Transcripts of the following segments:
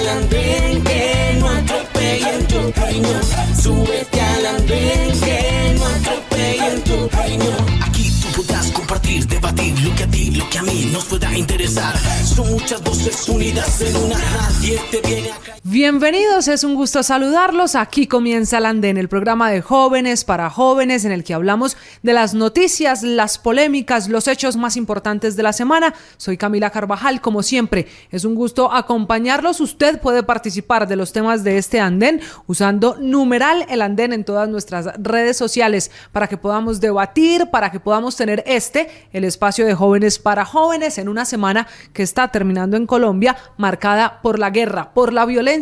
al andén, que no atropellen tu reino. Súbete al andén, que no atropellen tu reino. Aquí tú podrás compartir, debatir lo que a ti, lo que a mí nos pueda interesar. Son muchas voces unidas en una. Nadie te viene a callar. Bienvenidos, es un gusto saludarlos. Aquí comienza el Andén, el programa de jóvenes para jóvenes en el que hablamos de las noticias, las polémicas, los hechos más importantes de la semana. Soy Camila Carvajal, como siempre, es un gusto acompañarlos. Usted puede participar de los temas de este Andén usando numeral el Andén en todas nuestras redes sociales para que podamos debatir, para que podamos tener el espacio de jóvenes para jóvenes en una semana que está terminando en Colombia, marcada por la guerra, por la violencia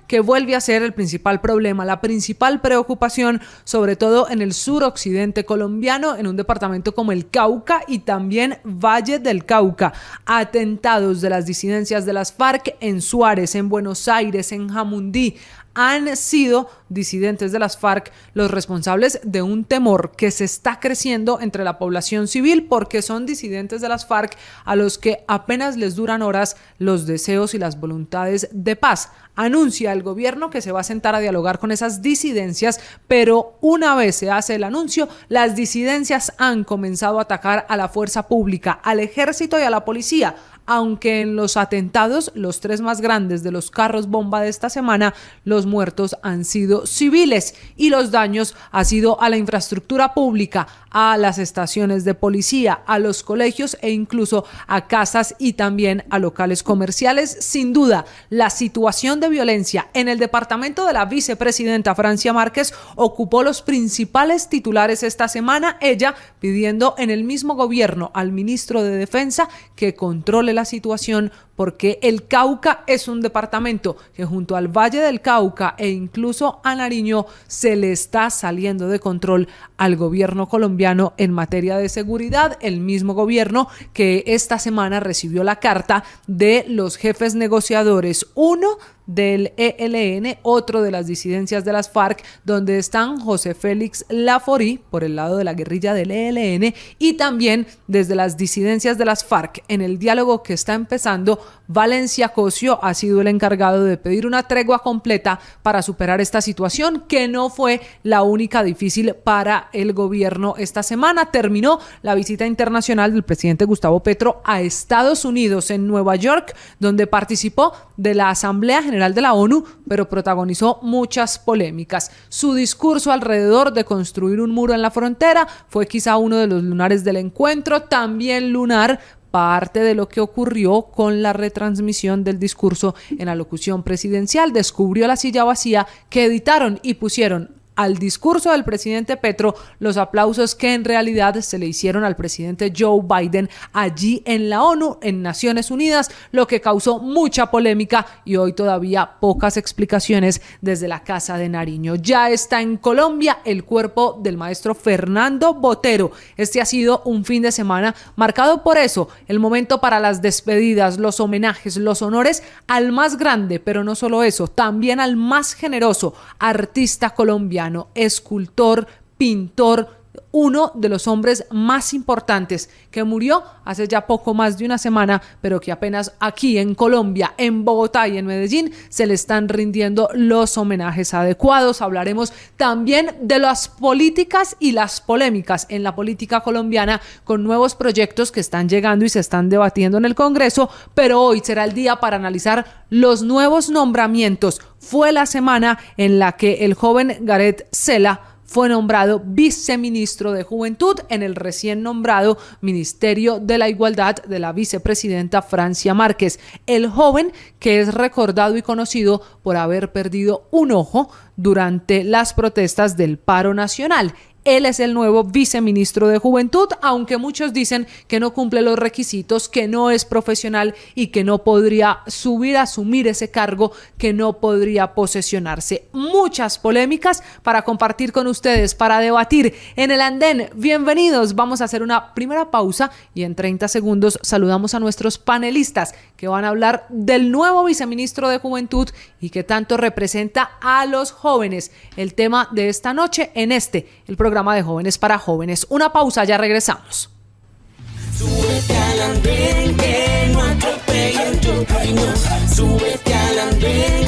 que vuelve a ser el principal problema, la principal preocupación, sobre todo en el suroccidente colombiano, en un departamento como el Cauca y también Valle del Cauca. Atentados de las disidencias de las FARC en Suárez, en Buenos Aires, en Jamundí. Han sido disidentes de las FARC los responsables de un temor que se está creciendo entre la población civil, porque son disidentes de las FARC a los que apenas les duran horas los deseos y las voluntades de paz. Anuncia el gobierno que se va a sentar a dialogar con esas disidencias, pero una vez se hace el anuncio, las disidencias han comenzado a atacar a la fuerza pública, al ejército y a la policía. Aunque en los atentados, los 3 más grandes de los carros bomba de esta semana, los muertos han sido civiles y los daños han sido a la infraestructura pública, a las estaciones de policía, a los colegios e incluso a casas y también a locales comerciales. Sin duda, la situación de violencia en el departamento de la vicepresidenta Francia Márquez ocupó los principales titulares esta semana, ella pidiendo en el mismo gobierno al ministro de Defensa que controle la situación, porque el Cauca es un departamento que junto al Valle del Cauca e incluso a Nariño se le está saliendo de control al gobierno colombiano en materia de seguridad. El mismo gobierno que esta semana recibió la carta de los jefes negociadores, uno del ELN, otro de las disidencias de las FARC, donde están José Félix Laforí por el lado de la guerrilla del ELN y también desde las disidencias de las FARC. En el diálogo que está empezando, Valencia Cosio ha sido el encargado de pedir una tregua completa para superar esta situación, que no fue la única difícil para el gobierno esta semana. Terminó la visita internacional del presidente Gustavo Petro a Estados Unidos, en Nueva York, donde participó de la Asamblea General de la ONU, pero protagonizó muchas polémicas. Su discurso alrededor de construir un muro en la frontera fue quizá uno de los lunares del encuentro, también lunar parte de lo que ocurrió con la retransmisión del discurso en la locución presidencial. Descubrió la silla vacía que editaron y pusieron al discurso del presidente Petro los aplausos que en realidad se le hicieron al presidente Joe Biden allí en la ONU, en Naciones Unidas, lo que causó mucha polémica y hoy todavía pocas explicaciones desde la Casa de Nariño. Ya está en Colombia el cuerpo del maestro Fernando Botero. Este ha sido un fin de semana marcado por eso, el momento para las despedidas, los homenajes, los honores al más grande, pero no solo eso, también al más generoso artista colombiano, escultor, pintor, uno de los hombres más importantes que murió hace ya poco más de una semana, pero que apenas aquí en Colombia, en Bogotá y en Medellín se le están rindiendo los homenajes adecuados. Hablaremos también de las políticas y las polémicas en la política colombiana con nuevos proyectos que están llegando y se están debatiendo en el Congreso, pero hoy será el día para analizar los nuevos nombramientos. Fue la semana en la que el joven Gareth Sela fue nombrado viceministro de Juventud en el recién nombrado Ministerio de la Igualdad de la vicepresidenta Francia Márquez. El joven, que es recordado y conocido por haber perdido un ojo durante las protestas del paro nacional. Él es el nuevo viceministro de Juventud, aunque muchos dicen que no cumple los requisitos, que no es profesional y que no podría asumir ese cargo, que no podría posesionarse. Muchas polémicas para compartir con ustedes, para debatir en el Andén. Bienvenidos, vamos a hacer una primera pausa y en 30 segundos saludamos a nuestros panelistas que van a hablar del nuevo viceministro de Juventud y que tanto representa a los jóvenes. El tema de esta noche en el programa de Jóvenes para Jóvenes. Una pausa, ya regresamos. Súbete al andén, que no atropellen tu reino. Súbete al andén.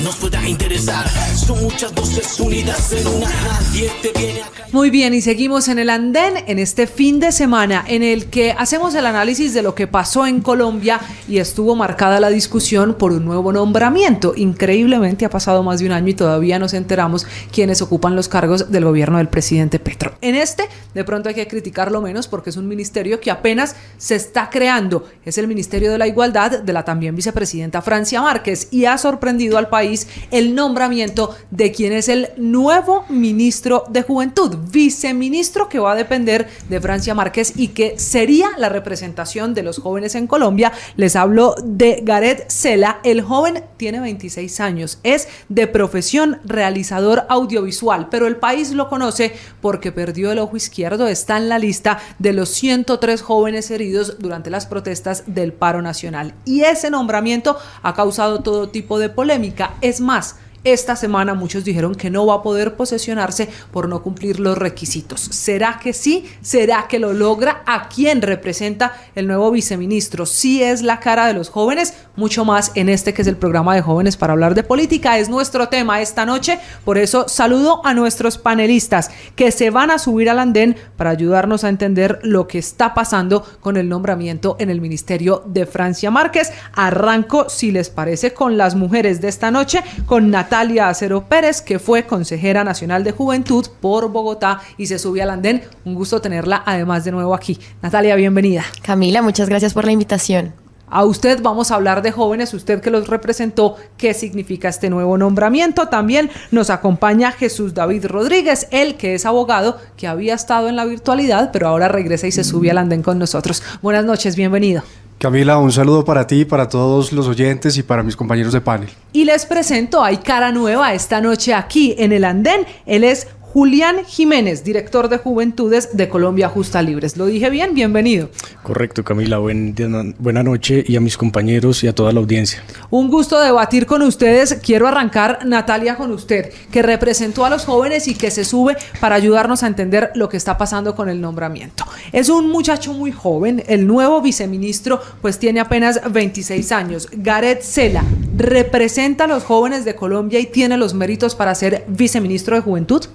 nos pueda interesar. Son muchas voces unidas en una, nadie te viene a callar. Muy bien, y seguimos en el andén en este fin de semana en el que hacemos el análisis de lo que pasó en Colombia y estuvo marcada la discusión por un nuevo nombramiento. Increíblemente ha pasado más de un año y todavía nos enteramos quiénes ocupan los cargos del gobierno del presidente Petro. En este, de pronto hay que criticarlo menos porque es un ministerio que apenas se está creando. Es el Ministerio de la Igualdad de la también vicepresidenta Francia Márquez, y ha sorprendido al país el nombramiento de quien es el nuevo ministro de Juventud, viceministro que va a depender de Francia Márquez y que sería la representación de los jóvenes en Colombia. Les hablo de Gareth Cela. El joven tiene 26 años, es de profesión realizador audiovisual, pero el país lo conoce porque perdió el ojo izquierdo. Está en la lista de los 103 jóvenes heridos durante las protestas del paro nacional. Y ese nombramiento ha causado todo tipo de polémica. Es más, esta semana muchos dijeron que no va a poder posesionarse por no cumplir los requisitos. ¿Será que sí? ¿Será que lo logra? ¿A quién representa el nuevo viceministro? ¿Sí es la cara de los jóvenes? Mucho más en este que es el programa de Jóvenes para hablar de política. Es nuestro tema esta noche. Por eso saludo a nuestros panelistas que se van a subir al andén para ayudarnos a entender lo que está pasando con el nombramiento en el ministerio de Francia Márquez. Arranco, si les parece, con las mujeres de esta noche, con Natalia Acero Pérez, que fue consejera nacional de Juventud por Bogotá y se subió al andén. Un gusto tenerla además de nuevo aquí. Natalia, bienvenida. Camila, muchas gracias por la invitación. A usted vamos a hablar de jóvenes, usted que los representó, qué significa este nuevo nombramiento. También nos acompaña Jesús David Rodríguez, él que es abogado, que había estado en la virtualidad, pero ahora regresa y se sube al andén con nosotros. Buenas noches, bienvenido. Camila, un saludo para ti, para todos los oyentes y para mis compañeros de panel. Y les presento, hay cara nueva esta noche aquí en el andén. Él es Julián Jiménez, director de Juventudes de Colombia Justa Libres. ¿Lo dije bien? Bienvenido. Correcto, Camila. Buena noche y a mis compañeros y a toda la audiencia. Un gusto debatir con ustedes. Quiero arrancar, Natalia, con usted, que representó a los jóvenes y que se sube para ayudarnos a entender lo que está pasando con el nombramiento. Es un muchacho muy joven. El nuevo viceministro pues tiene apenas 26 años. Gareth Cela representa a los jóvenes de Colombia y tiene los méritos para ser viceministro de Juventud.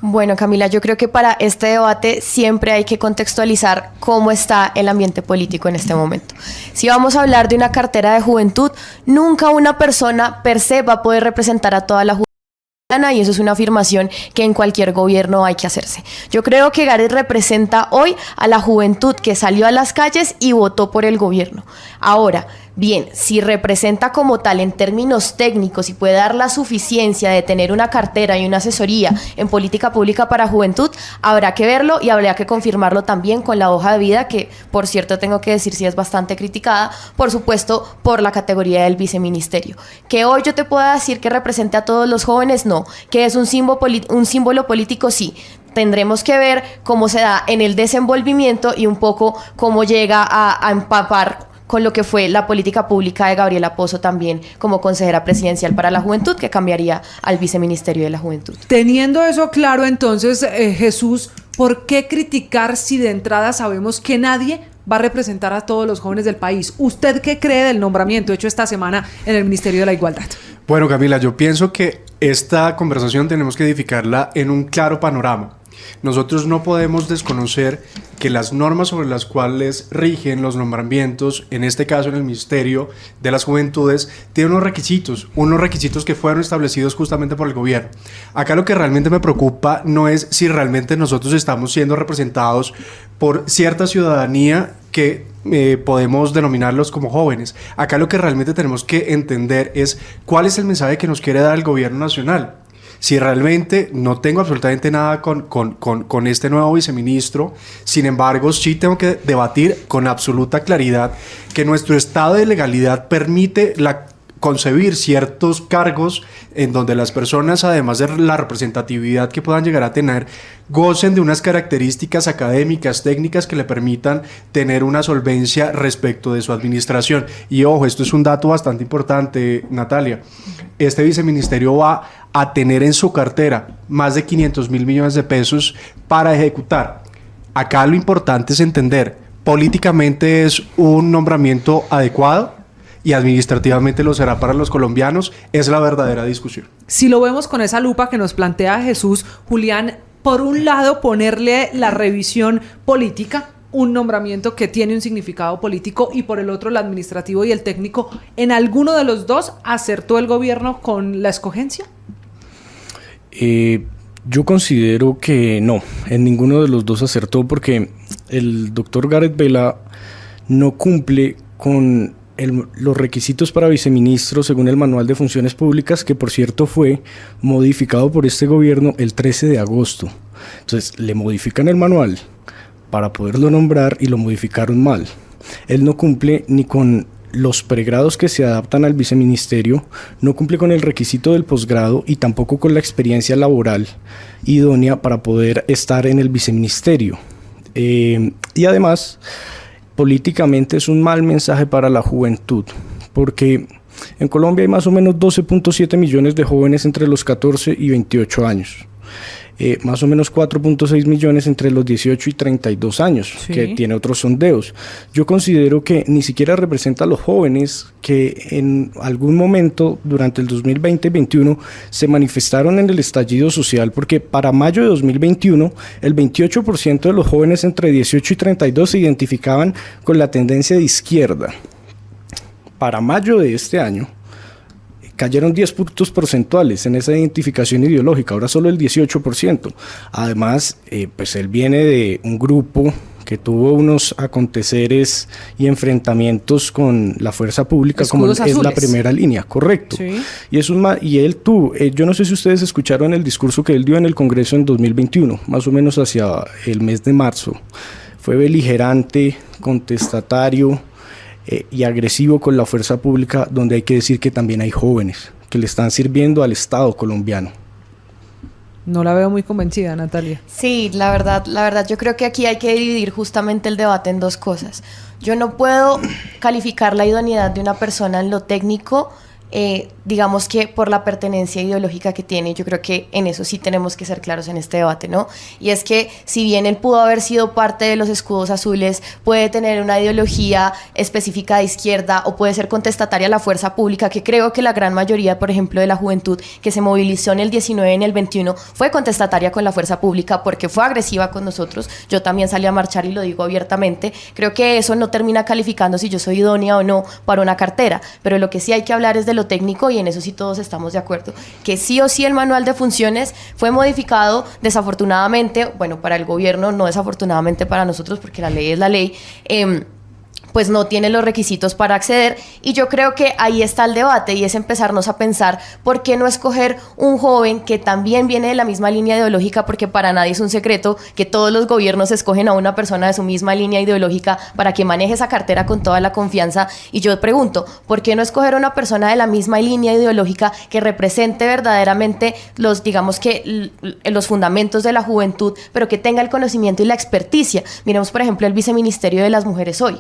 Bueno, Camila, yo creo que para este debate siempre hay que contextualizar cómo está el ambiente político en este momento. Si vamos a hablar de una cartera de juventud, nunca una persona per se va a poder representar a toda la juventud. Y eso es una afirmación que en cualquier gobierno hay que hacerse. Yo creo que Gareth representa hoy a la juventud que salió a las calles y votó por el gobierno. Ahora, bien, si representa como tal en términos técnicos y puede dar la suficiencia de tener una cartera y una asesoría en política pública para juventud, habrá que verlo y habría que confirmarlo también con la hoja de vida, que por cierto tengo que decir si es bastante criticada, por supuesto por la categoría del viceministerio. Que hoy yo te pueda decir que represente a todos los jóvenes, no. Que es un símbolo político, sí. Tendremos que ver cómo se da en el desenvolvimiento y un poco cómo llega a empapar con lo que fue la política pública de Gabriela Pozo también como consejera presidencial para la juventud, que cambiaría al viceministerio de la juventud. Teniendo eso claro, entonces, Jesús, ¿por qué criticar si de entrada sabemos que nadie va a representar a todos los jóvenes del país? ¿Usted qué cree del nombramiento hecho esta semana en el Ministerio de la Igualdad? Bueno, Camila, yo pienso que esta conversación tenemos que edificarla en un claro panorama. Nosotros no podemos desconocer que las normas sobre las cuales rigen los nombramientos, en este caso en el Ministerio de las Juventudes, tienen unos requisitos que fueron establecidos justamente por el gobierno. Acá lo que realmente me preocupa no es si realmente nosotros estamos siendo representados por cierta ciudadanía que podemos denominarlos como jóvenes. Acá lo que realmente tenemos que entender es cuál es el mensaje que nos quiere dar el gobierno nacional. Si realmente no tengo absolutamente nada con este nuevo viceministro, sin embargo, sí tengo que debatir con absoluta claridad que nuestro estado de legalidad permite concebir ciertos cargos en donde las personas, además de la representatividad que puedan llegar a tener, gocen de unas características académicas, técnicas que le permitan tener una solvencia respecto de su administración. Y ojo, esto es un dato bastante importante, Natalia. Este viceministerio va a tener en su cartera más de 500.000 millones de pesos para ejecutar. Acá lo importante es entender, políticamente es un nombramiento adecuado. y administrativamente lo será para los colombianos, es la verdadera discusión. Si lo vemos con esa lupa que nos plantea Jesús, Julián, por un lado ponerle la revisión política, un nombramiento que tiene un significado político, y por el otro el administrativo y el técnico, ¿en alguno de los dos acertó el gobierno con la escogencia? Yo considero que no, en ninguno de los dos acertó, porque el doctor Gareth Vela no cumple con los requisitos para viceministro según el Manual de Funciones Públicas, que por cierto fue modificado por este gobierno el 13 de agosto. Entonces le modifican el manual para poderlo nombrar y lo modificaron mal. Él no cumple ni con los pregrados que se adaptan al viceministerio, no cumple con el requisito del posgrado y tampoco con la experiencia laboral idónea para poder estar en el viceministerio. Y además, políticamente es un mal mensaje para la juventud, porque en Colombia hay más o menos 12.7 millones de jóvenes entre los 14 y 28 años. Más o menos 4.6 millones entre los 18 y 32 años, sí, que tiene otros sondeos. Yo considero que ni siquiera representa a los jóvenes que en algún momento durante el 2020 y 2021 se manifestaron en el estallido social, porque para mayo de 2021 el 28% de los jóvenes entre 18 y 32 se identificaban con la tendencia de izquierda. Para mayo de este año cayeron 10 puntos porcentuales en esa identificación ideológica, ahora solo el 18%. Además, pues él viene de un grupo que tuvo unos aconteceres y enfrentamientos con la fuerza pública, Escudos como azules. Es la primera línea, correcto. Sí. Y él tuvo, yo no sé si ustedes escucharon el discurso que él dio en el Congreso en 2021, más o menos hacia el mes de marzo. Fue beligerante, contestatario, y agresivo con la fuerza pública, donde hay que decir que también hay jóvenes que le están sirviendo al Estado colombiano. No la veo muy convencida, Natalia. Sí, la verdad, yo creo que aquí hay que dividir justamente el debate en dos cosas. Yo no puedo calificar la idoneidad de una persona en lo técnico, digamos que por la pertenencia ideológica que tiene. Yo creo que en eso sí tenemos que ser claros en este debate, ¿no? Y es que si bien él pudo haber sido parte de los Escudos Azules, puede tener una ideología específica de izquierda o puede ser contestataria a la fuerza pública, que creo que la gran mayoría, por ejemplo, de la juventud que se movilizó en el 19 y en el 21 fue contestataria con la fuerza pública porque fue agresiva con nosotros. Yo también salí a marchar y lo digo abiertamente. Creo que eso no termina calificando si yo soy idónea o no para una cartera, pero lo que sí hay que hablar es de lo técnico, y en eso sí todos estamos de acuerdo, que sí o sí el manual de funciones fue modificado, desafortunadamente, bueno, para el gobierno, no desafortunadamente para nosotros, porque la ley es la ley, pues no tiene los requisitos para acceder, y yo creo que ahí está el debate, y es empezarnos a pensar por qué no escoger un joven que también viene de la misma línea ideológica, porque para nadie es un secreto que todos los gobiernos escogen a una persona de su misma línea ideológica para que maneje esa cartera con toda la confianza. Y yo pregunto, ¿por qué no escoger a una persona de la misma línea ideológica que represente verdaderamente digamos que los fundamentos de la juventud, pero que tenga el conocimiento y la experticia? Miremos, por ejemplo, el viceministerio de las mujeres hoy.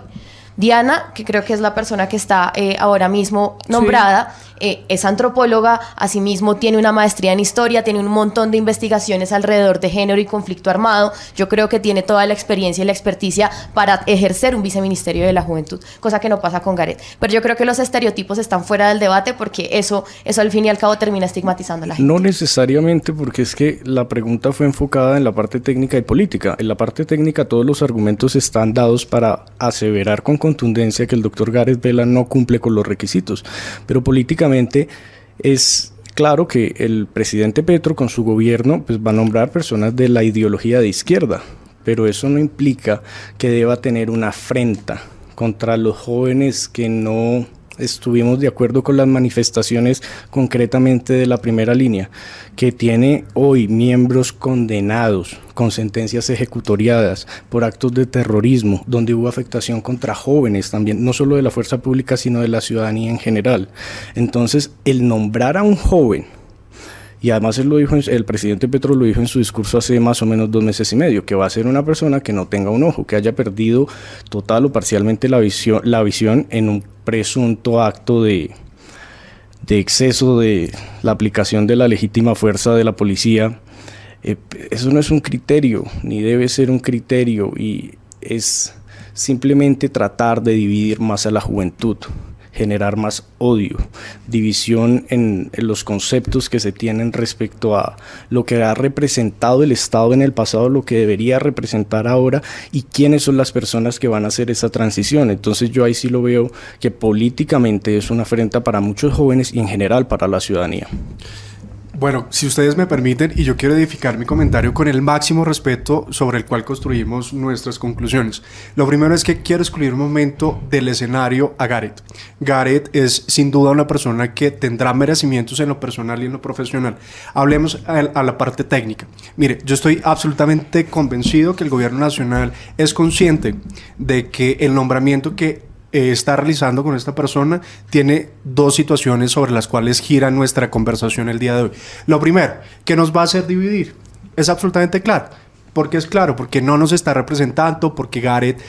Diana, que creo que es la persona que está ahora mismo nombrada, es antropóloga, asimismo tiene una maestría en historia, tiene un montón de investigaciones alrededor de género y conflicto armado. Yo creo que tiene toda la experiencia y la experticia para ejercer un viceministerio de la juventud, cosa que no pasa con Gareth. Pero yo creo que los estereotipos están fuera del debate, porque eso al fin y al cabo termina estigmatizando a la gente. No necesariamente, porque es que la pregunta fue enfocada en la parte técnica y política. En la parte técnica todos los argumentos están dados para aseverar con contundencia que el doctor Gareth Vela no cumple con los requisitos, pero políticamente es claro que el presidente Petro con su gobierno pues va a nombrar personas de la ideología de izquierda, pero eso no implica que deba tener una afrenta contra los jóvenes que no estuvimos de acuerdo con las manifestaciones concretamente de la primera línea, que tiene hoy miembros condenados con sentencias ejecutoriadas por actos de terrorismo, donde hubo afectación contra jóvenes también, no solo de la fuerza pública, sino de la ciudadanía en general. Entonces, el nombrar a un joven, y además él lo dijo, el presidente Petro lo dijo en su discurso hace más o menos 2 meses y medio, que va a ser una persona que no tenga un ojo, que haya perdido total o parcialmente la visión en un presunto acto de exceso de la aplicación de la legítima fuerza de la policía. Eso no es un criterio, ni debe ser un criterio, y es simplemente tratar de dividir más a la juventud. generar más odio, división en los conceptos que se tienen respecto a lo que ha representado el Estado en el pasado, lo que debería representar ahora y quiénes son las personas que van a hacer esa transición. Entonces yo ahí sí lo veo que políticamente es una afrenta para muchos jóvenes y en general para la ciudadanía. Bueno, si ustedes me permiten, y yo quiero edificar mi comentario con el máximo respeto sobre el cual construimos nuestras conclusiones. Lo primero es que quiero excluir un momento del escenario a Gareth. Gareth es sin duda una persona que tendrá merecimientos en lo personal y en lo profesional. Hablemos a la parte técnica. Mire, yo estoy absolutamente convencido que el gobierno nacional es consciente de que el nombramiento que está realizando con esta persona tiene dos situaciones sobre las cuales gira nuestra conversación el día de hoy. Lo primero, que nos va a hacer dividir, es absolutamente claro. ¿Por qué es claro? Porque no nos está representando, porque Gareth,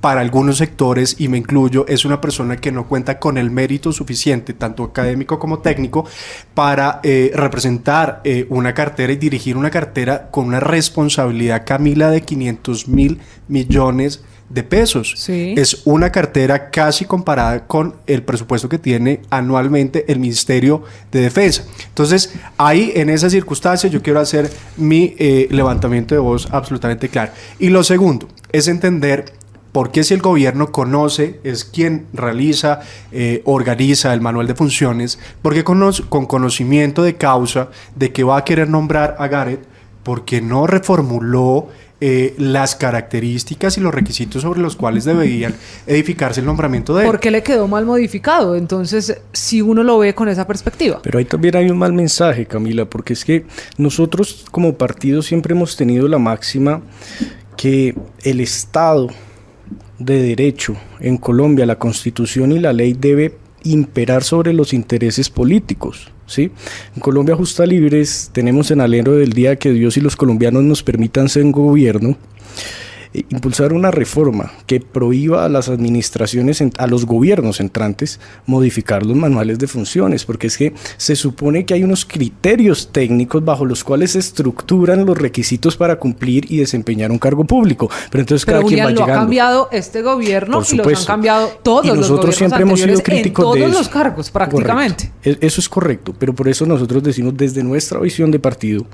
para algunos sectores, y me incluyo, es una persona que no cuenta con el mérito suficiente, tanto académico como técnico, para representar una cartera y dirigir una cartera con una responsabilidad, Camila, de 500.000 millones de pesos. Sí. Es una cartera casi comparada con el presupuesto que tiene anualmente el Ministerio de Defensa. Entonces, ahí en esas circunstancias yo quiero hacer mi levantamiento de voz absolutamente claro. Y lo segundo es entender por qué, si el gobierno conoce, es quien realiza, organiza el manual de funciones, porque con conocimiento de causa de que va a querer nombrar a Gareth, porque no reformuló las características y los requisitos sobre los cuales deberían edificarse el nombramiento de él. ¿Por qué le quedó mal modificado? Entonces, si uno lo ve con esa perspectiva. Pero ahí también hay un mal mensaje, Camila, porque es que nosotros como partido siempre hemos tenido la máxima que el Estado de Derecho en Colombia, la Constitución y la ley debe imperar sobre los intereses políticos. ¿Sí? En Colombia Justa Libres tenemos en alero del día que Dios y los colombianos nos permitan ser gobierno, impulsar una reforma que prohíba a las administraciones, a los gobiernos entrantes, modificar los manuales de funciones, porque es que se supone que hay unos criterios técnicos bajo los cuales se estructuran los requisitos para cumplir y desempeñar un cargo público. Pero entonces cada quien va llegando. Lo ha cambiado este gobierno Por y los han cambiado todos los nosotros siempre hemos sido críticos en de todos eso. los cargos prácticamente. Correcto. Eso es correcto, pero por eso nosotros decimos desde nuestra visión de partido,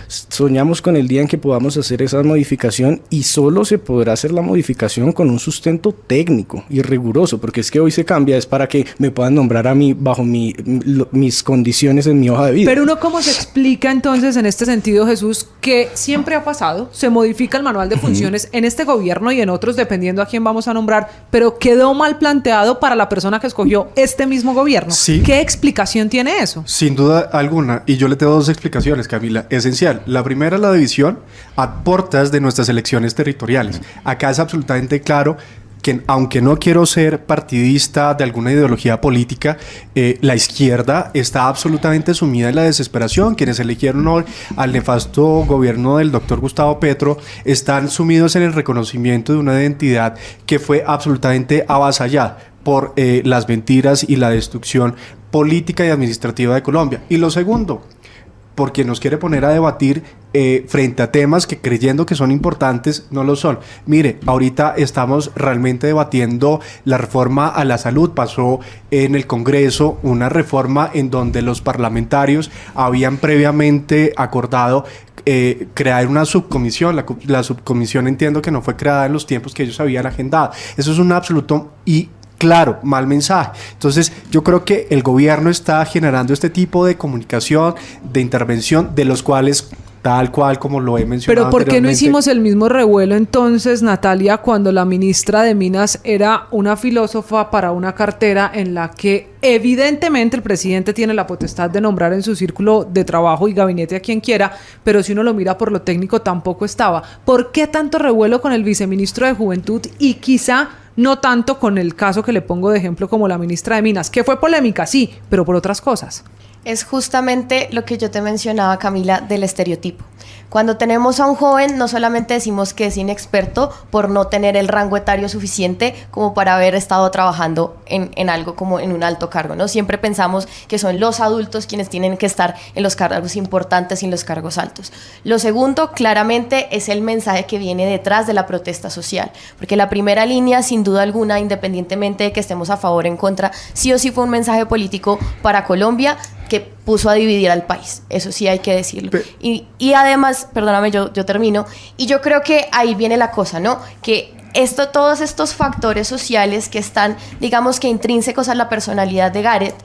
soñamos con el día en que podamos hacer esa modificación y solo se podrá hacer la modificación con un sustento técnico y riguroso, porque es que hoy se cambia, es para que me puedan nombrar a mí bajo mis condiciones en mi hoja de vida. Pero uno, ¿cómo se explica entonces en este sentido, Jesús, que siempre ha pasado, se modifica el manual de funciones en este gobierno y en otros dependiendo a quién vamos a nombrar, pero quedó mal planteado para la persona que escogió este mismo gobierno? Sí. ¿Qué explicación tiene eso? Sin duda alguna, y yo le tengo dos explicaciones, Camila, esencial. La primera, la división a portas de nuestras elecciones territoriales. Acá es absolutamente claro que, aunque no quiero ser partidista de alguna ideología política, la izquierda está absolutamente sumida en la desesperación. Quienes eligieron hoy al nefasto gobierno del doctor Gustavo Petro están sumidos en el reconocimiento de una identidad que fue absolutamente avasallada por las mentiras y la destrucción política y administrativa de Colombia. Y lo segundo, porque nos quiere poner a debatir frente a temas que, creyendo que son importantes, no lo son. Mire, ahorita estamos realmente debatiendo la reforma a la salud. Pasó en el Congreso una reforma en donde los parlamentarios habían previamente acordado crear una subcomisión. La subcomisión, entiendo que no fue creada en los tiempos que ellos habían agendado. Eso es un absoluto y claro, mal mensaje. Entonces, yo creo que el gobierno está generando este tipo de comunicación, de intervención, de los cuales, tal cual como lo he mencionado. Pero ¿por qué no anteriormente, hicimos el mismo revuelo entonces, Natalia, cuando la ministra de Minas era una filósofa para una cartera en la que evidentemente el presidente tiene la potestad de nombrar en su círculo de trabajo y gabinete a quien quiera, pero si uno lo mira por lo técnico tampoco estaba? ¿Por qué tanto revuelo con el viceministro de Juventud y quizá no tanto con el caso que le pongo de ejemplo como la ministra de Minas, que fue polémica, sí, pero por otras cosas? Es justamente lo que yo te mencionaba, Camila, del estereotipo. Cuando tenemos a un joven, no solamente decimos que es inexperto por no tener el rango etario suficiente como para haber estado trabajando en algo como en un alto cargo, ¿no? Siempre pensamos que son los adultos quienes tienen que estar en los cargos importantes y en los cargos altos. Lo segundo, claramente, es el mensaje que viene detrás de la protesta social, porque la primera línea, sin duda alguna, independientemente de que estemos a favor o en contra, sí o sí fue un mensaje político para Colombia que puso a dividir al país, eso sí hay que decirlo. Y además, perdóname, yo termino, y yo creo que ahí viene la cosa, ¿no? Que todos estos factores sociales que están, digamos que intrínsecos a la personalidad de Gareth,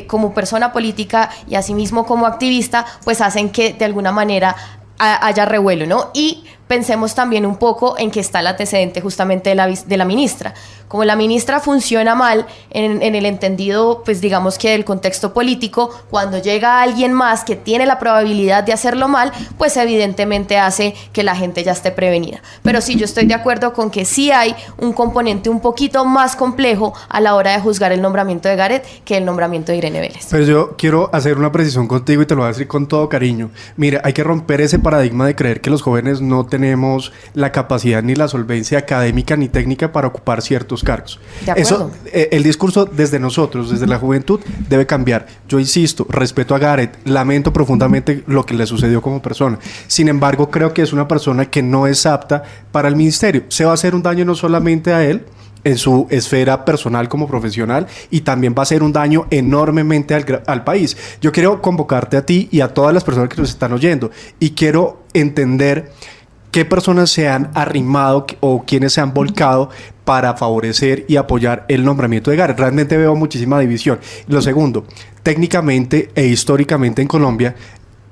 como persona política y asimismo como activista, pues hacen que de alguna manera haya revuelo, ¿no? Y pensemos también un poco en que está el antecedente justamente de la ministra. Como la ministra funciona mal en el entendido, pues digamos que del contexto político, cuando llega alguien más que tiene la probabilidad de hacerlo mal, pues evidentemente hace que la gente ya esté prevenida. Pero sí, yo estoy de acuerdo con que sí hay un componente un poquito más complejo a la hora de juzgar el nombramiento de Gareth que el nombramiento de Irene Vélez. Pero yo quiero hacer una precisión contigo y te lo voy a decir con todo cariño. Mira, hay que romper ese paradigma de creer que los jóvenes no tenemos la capacidad ni la solvencia académica ni técnica para ocupar ciertos cargos. De acuerdo. Eso, el discurso desde nosotros, desde la juventud, debe cambiar. Yo insisto, respeto a Gareth, lamento profundamente lo que le sucedió como persona. Sin embargo, creo que es una persona que no es apta para el ministerio. Se va a hacer un daño no solamente a él, en su esfera personal como profesional, y también va a ser un daño enormemente al país. Yo quiero convocarte a ti y a todas las personas que nos están oyendo, y quiero entender qué personas se han arrimado o quienes se han volcado para favorecer y apoyar el nombramiento de Gareth. Realmente veo muchísima división. Lo segundo, técnicamente e históricamente en Colombia,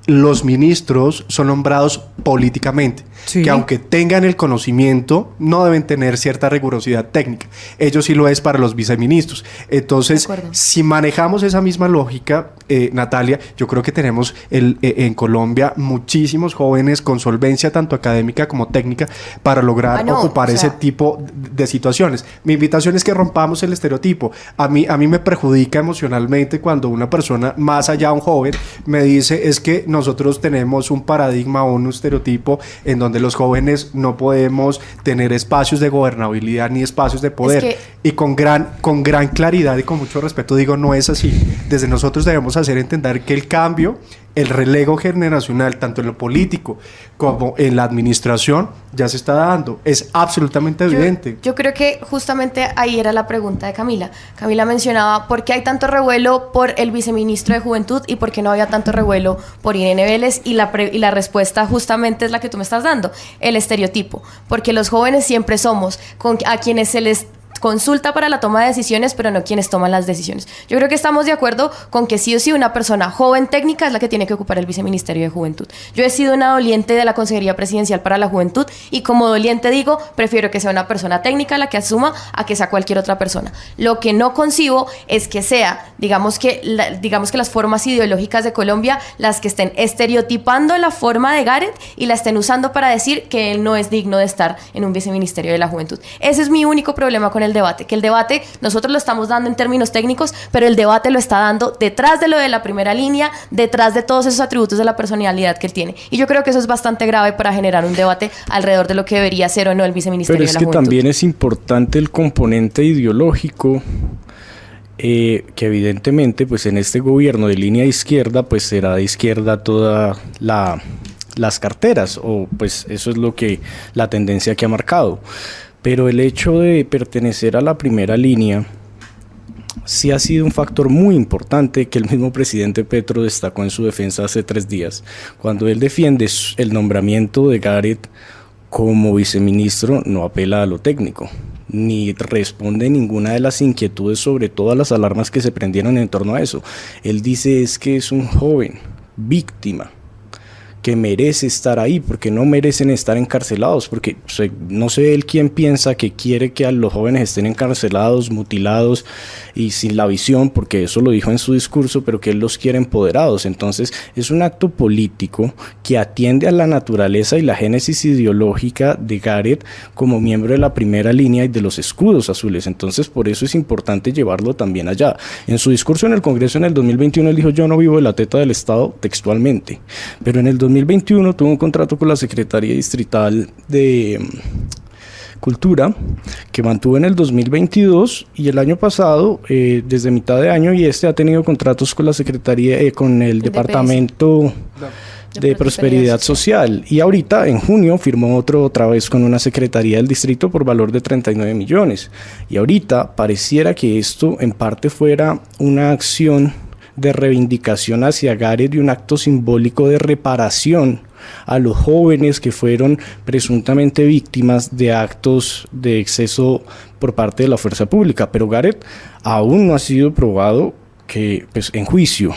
los ministros son nombrados políticamente, sí, que aunque tengan el conocimiento, no deben tener cierta rigurosidad técnica. Ellos sí lo es para los viceministros. Entonces, si manejamos esa misma lógica, Natalia, yo creo que tenemos en Colombia muchísimos jóvenes con solvencia tanto académica como técnica para lograr ocupar ese tipo de situaciones. Mi invitación es que rompamos el estereotipo. A mí me perjudica emocionalmente cuando una persona, más allá un joven, me dice es que nosotros tenemos un paradigma o un estereotipo en donde los jóvenes no podemos tener espacios de gobernabilidad ni espacios de poder. Y con gran claridad y con mucho respeto digo, no es así. Desde nosotros debemos hacer entender que el cambio, el relevo generacional, tanto en lo político como en la administración, ya se está dando. Es absolutamente evidente. Yo creo que justamente ahí era la pregunta de Camila. Camila mencionaba por qué hay tanto revuelo por el viceministro de Juventud y por qué no había tanto revuelo por Irene Vélez, y la respuesta justamente es la que tú me estás dando, el estereotipo. Porque los jóvenes siempre somos a quienes se les consulta para la toma de decisiones, pero no quienes toman las decisiones. Yo creo que estamos de acuerdo con que sí o sí una persona joven técnica es la que tiene que ocupar el viceministerio de Juventud. Yo he sido una doliente de la Consejería Presidencial para la Juventud y como doliente digo, prefiero que sea una persona técnica la que asuma a que sea cualquier otra persona. Lo que no concibo es que sea, digamos que las formas ideológicas de Colombia las que estén estereotipando la forma de Gareth y la estén usando para decir que él no es digno de estar en un viceministerio de la Juventud. Ese es mi único problema con el debate, que el debate nosotros lo estamos dando en términos técnicos, pero el debate lo está dando detrás de lo de la primera línea, detrás de todos esos atributos de la personalidad que él tiene. Y yo creo que eso es bastante grave para generar un debate alrededor de lo que debería ser o no el viceministerio de la Juventud. Pero es que también es importante el componente ideológico, que evidentemente pues en este gobierno de línea izquierda pues será de izquierda toda las carteras, o pues eso es lo que la tendencia que ha marcado. Pero el hecho de pertenecer a la primera línea sí ha sido un factor muy importante que el mismo presidente Petro destacó en su defensa hace 3 días, cuando él defiende el nombramiento de Gareth como viceministro. No apela a lo técnico, ni responde ninguna de las inquietudes sobre todas las alarmas que se prendieron en torno a eso. Él dice es que es un joven víctima, que merece estar ahí, porque no merecen estar encarcelados, porque no sé él quién piensa que quiere que a los jóvenes estén encarcelados, mutilados y sin la visión, porque eso lo dijo en su discurso, pero que él los quiere empoderados. Entonces es un acto político que atiende a la naturaleza y la génesis ideológica de Gareth como miembro de la primera línea y de los escudos azules. Entonces por eso es importante llevarlo también allá. En su discurso en el Congreso en el 2021 él dijo: yo no vivo de la teta del Estado, textualmente, pero en el 2021 tuvo un contrato con la Secretaría Distrital de Cultura que mantuvo en el 2022 y el año pasado, desde mitad de año, y ha tenido contratos con la Secretaría, con el Departamento de Prosperidad Social, y ahorita en junio firmó otra vez con una secretaría del distrito por valor de 39 millones, y ahorita pareciera que esto en parte fuera una acción de reivindicación hacia Gareth y un acto simbólico de reparación a los jóvenes que fueron presuntamente víctimas de actos de exceso por parte de la fuerza pública. Pero Gareth aún no ha sido probado que, pues, en juicio,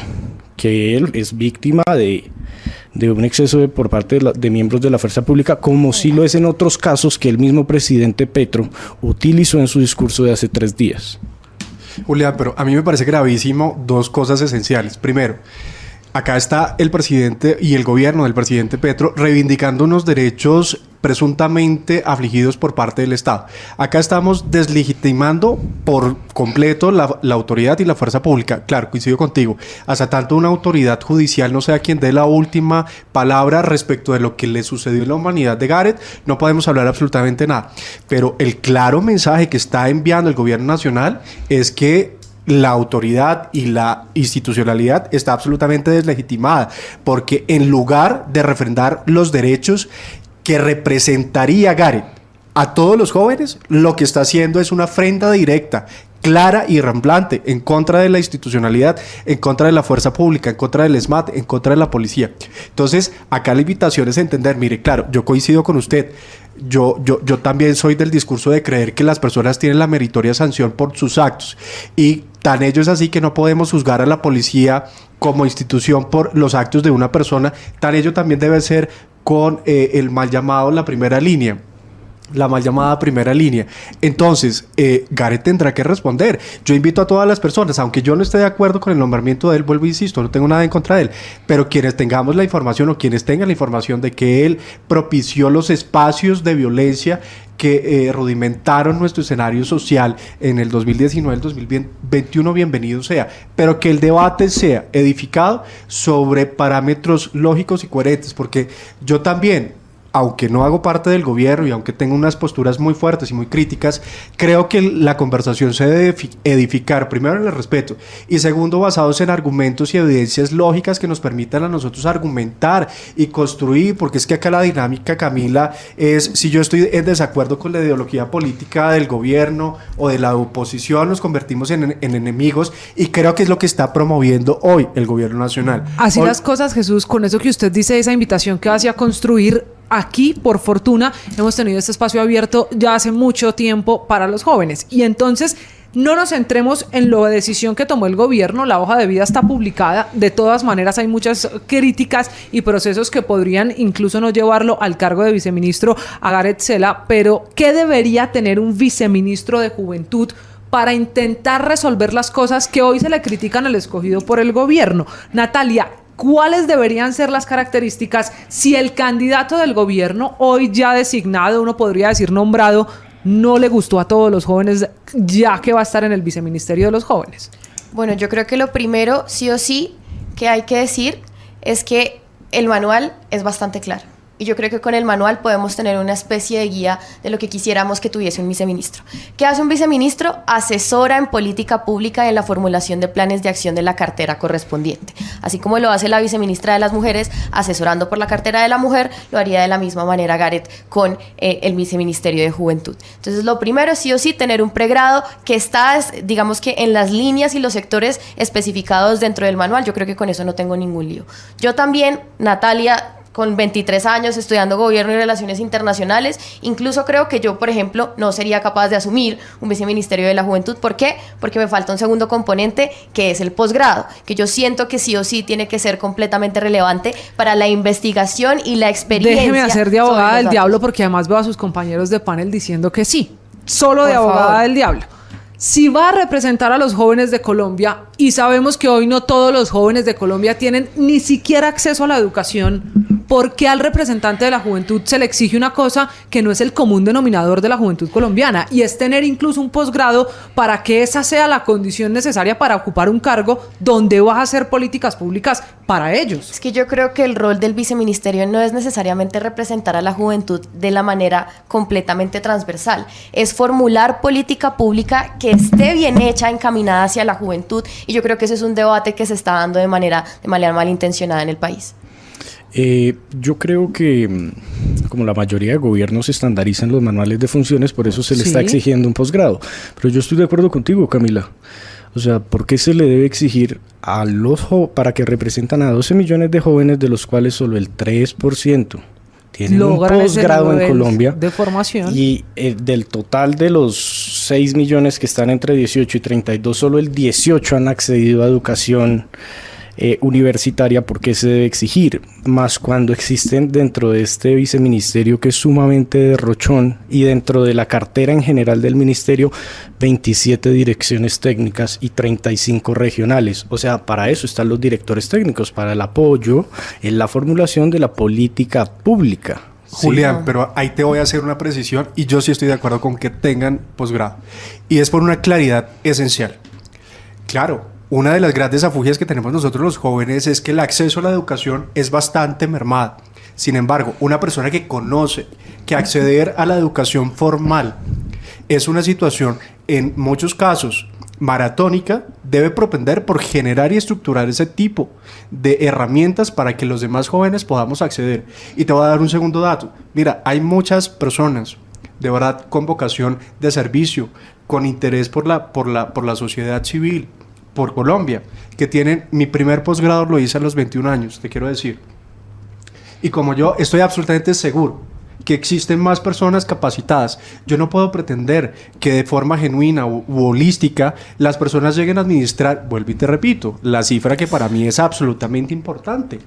que él es víctima de un exceso por parte de miembros de la fuerza pública, como sí lo es en otros casos que el mismo presidente Petro utilizó en su discurso de hace 3 días. Julián, pero a mí me parece gravísimo 2 cosas esenciales. Primero, acá está el presidente y el gobierno del presidente Petro reivindicando unos derechos presuntamente afligidos por parte del Estado. Acá estamos deslegitimando por completo la autoridad y la fuerza pública. Claro, coincido contigo. Hasta tanto una autoridad judicial no sea quien dé la última palabra respecto de lo que le sucedió en la humanidad de Gareth, no podemos hablar absolutamente nada. Pero el claro mensaje que está enviando el gobierno nacional es que la autoridad y la institucionalidad está absolutamente deslegitimada, porque en lugar de refrendar los derechos que representaría Gareth a todos los jóvenes, lo que está haciendo es una afrenta directa, clara y ramplante en contra de la institucionalidad, en contra de la fuerza pública, en contra del SMAT, en contra de la policía. Entonces, acá la invitación es entender, mire, claro, yo coincido con usted. Yo también soy del discurso de creer que las personas tienen la meritoria sanción por sus actos, y tan ello es así que no podemos juzgar a la policía como institución por los actos de una persona. Tan ello también debe ser con el mal llamado la primera línea. La mal llamada primera línea. Entonces, Gareth tendrá que responder. Yo invito a todas las personas, aunque yo no esté de acuerdo con el nombramiento de él, vuelvo e insisto, no tengo nada en contra de él, pero quienes tengamos la información o quienes tengan la información de que él propició los espacios de violencia que rudimentaron nuestro escenario social en el 2019, el 2021, bienvenido sea, pero que el debate sea edificado sobre parámetros lógicos y coherentes, porque yo también, aunque no hago parte del gobierno y aunque tengo unas posturas muy fuertes y muy críticas, creo que la conversación se debe edificar, primero en el respeto, y segundo basados en argumentos y evidencias lógicas que nos permitan a nosotros argumentar y construir, porque es que acá la dinámica, Camila, es si yo estoy en desacuerdo con la ideología política del gobierno o de la oposición, nos convertimos en enemigos, y creo que es lo que está promoviendo hoy el gobierno nacional. Así hoy, las cosas, Jesús, con eso que usted dice, esa invitación que hace a construir. Aquí, por fortuna, hemos tenido este espacio abierto ya hace mucho tiempo para los jóvenes. Y entonces, no nos centremos en la decisión que tomó el gobierno. La hoja de vida está publicada. De todas maneras, hay muchas críticas y procesos que podrían incluso no llevarlo al cargo de viceministro a Gareth Sela. Pero, ¿qué debería tener un viceministro de Juventud para intentar resolver las cosas que hoy se le critican al escogido por el gobierno? Natalia, ¿cuáles deberían ser las características si el candidato del gobierno, hoy ya designado, uno podría decir nombrado, no le gustó a todos los jóvenes, ya que va a estar en el viceministerio de los jóvenes? Bueno, yo creo que lo primero, sí o sí, que hay que decir es que el manual es bastante claro. Y yo creo que con el manual podemos tener una especie de guía de lo que quisiéramos que tuviese un viceministro. ¿Qué hace un viceministro? Asesora en política pública y en la formulación de planes de acción de la cartera correspondiente. Así como lo hace la viceministra de las Mujeres, asesorando por la cartera de la mujer, lo haría de la misma manera Gareth con el viceministerio de Juventud. Entonces, lo primero es sí o sí tener un pregrado que está, digamos que en las líneas y los sectores especificados dentro del manual. Yo creo que con eso no tengo ningún lío. Yo también, Natalia, con 23 años estudiando gobierno y relaciones internacionales. Incluso creo que yo, por ejemplo, no sería capaz de asumir un viceministerio de la juventud. ¿Por qué? Porque me falta un segundo componente, que es el posgrado, que yo siento que sí o sí tiene que ser completamente relevante para la investigación y la experiencia. Déjeme hacer de sobre abogada los del datos. diablo, porque además veo a sus compañeros de panel diciendo que sí, solo de Por abogada favor. del diablo. Si va a representar a los jóvenes de Colombia, y sabemos que hoy no todos los jóvenes de Colombia tienen ni siquiera acceso a la educación, ¿por qué al representante de la juventud se le exige una cosa que no es el común denominador de la juventud colombiana? Y es tener incluso un posgrado para que esa sea la condición necesaria para ocupar un cargo donde vas a hacer políticas públicas para ellos. Es que yo creo que el rol del viceministerio no es necesariamente representar a la juventud de la manera completamente transversal. Es formular política pública que esté bien hecha, encaminada hacia la juventud. Y yo creo que ese es un debate que se está dando de manera malintencionada en el país. Yo creo que como la mayoría de gobiernos estandarizan los manuales de funciones, por eso se le está exigiendo un posgrado. Pero yo estoy de acuerdo contigo, Camila. O sea, ¿por qué se le debe exigir a para que representan a 12 millones de jóvenes, de los cuales solo el 3% tienen un posgrado en Colombia? De formación. Y del total de los 6 millones que están entre 18 y 32, solo el 18 han accedido a educación universitaria. ¿Por qué se debe exigir? Más cuando existen dentro de este viceministerio, que es sumamente derrochón, y dentro de la cartera en general del ministerio, 27 direcciones técnicas y 35 regionales. O sea, para eso están los directores técnicos, para el apoyo en la formulación de la política pública. Julián, pero ahí te voy a hacer una precisión, y yo sí estoy de acuerdo con que tengan posgrado. Y es por una claridad esencial. Claro, una de las grandes afugias que tenemos nosotros los jóvenes es que el acceso a la educación es bastante mermado. Sin embargo, una persona que conoce que acceder a la educación formal es una situación, en muchos casos, maratónica, debe propender por generar y estructurar ese tipo de herramientas para que los demás jóvenes podamos acceder. Y te voy a dar un segundo dato. Mira, hay muchas personas, de verdad, con vocación de servicio, con interés por la sociedad civil, por Colombia, que tienen, mi primer posgrado lo hice a los 21 años, te quiero decir. Y como yo estoy absolutamente seguro que existen más personas capacitadas, yo no puedo pretender que de forma genuina u holística las personas lleguen a administrar, vuelvo y te repito, la cifra que para mí es absolutamente importante.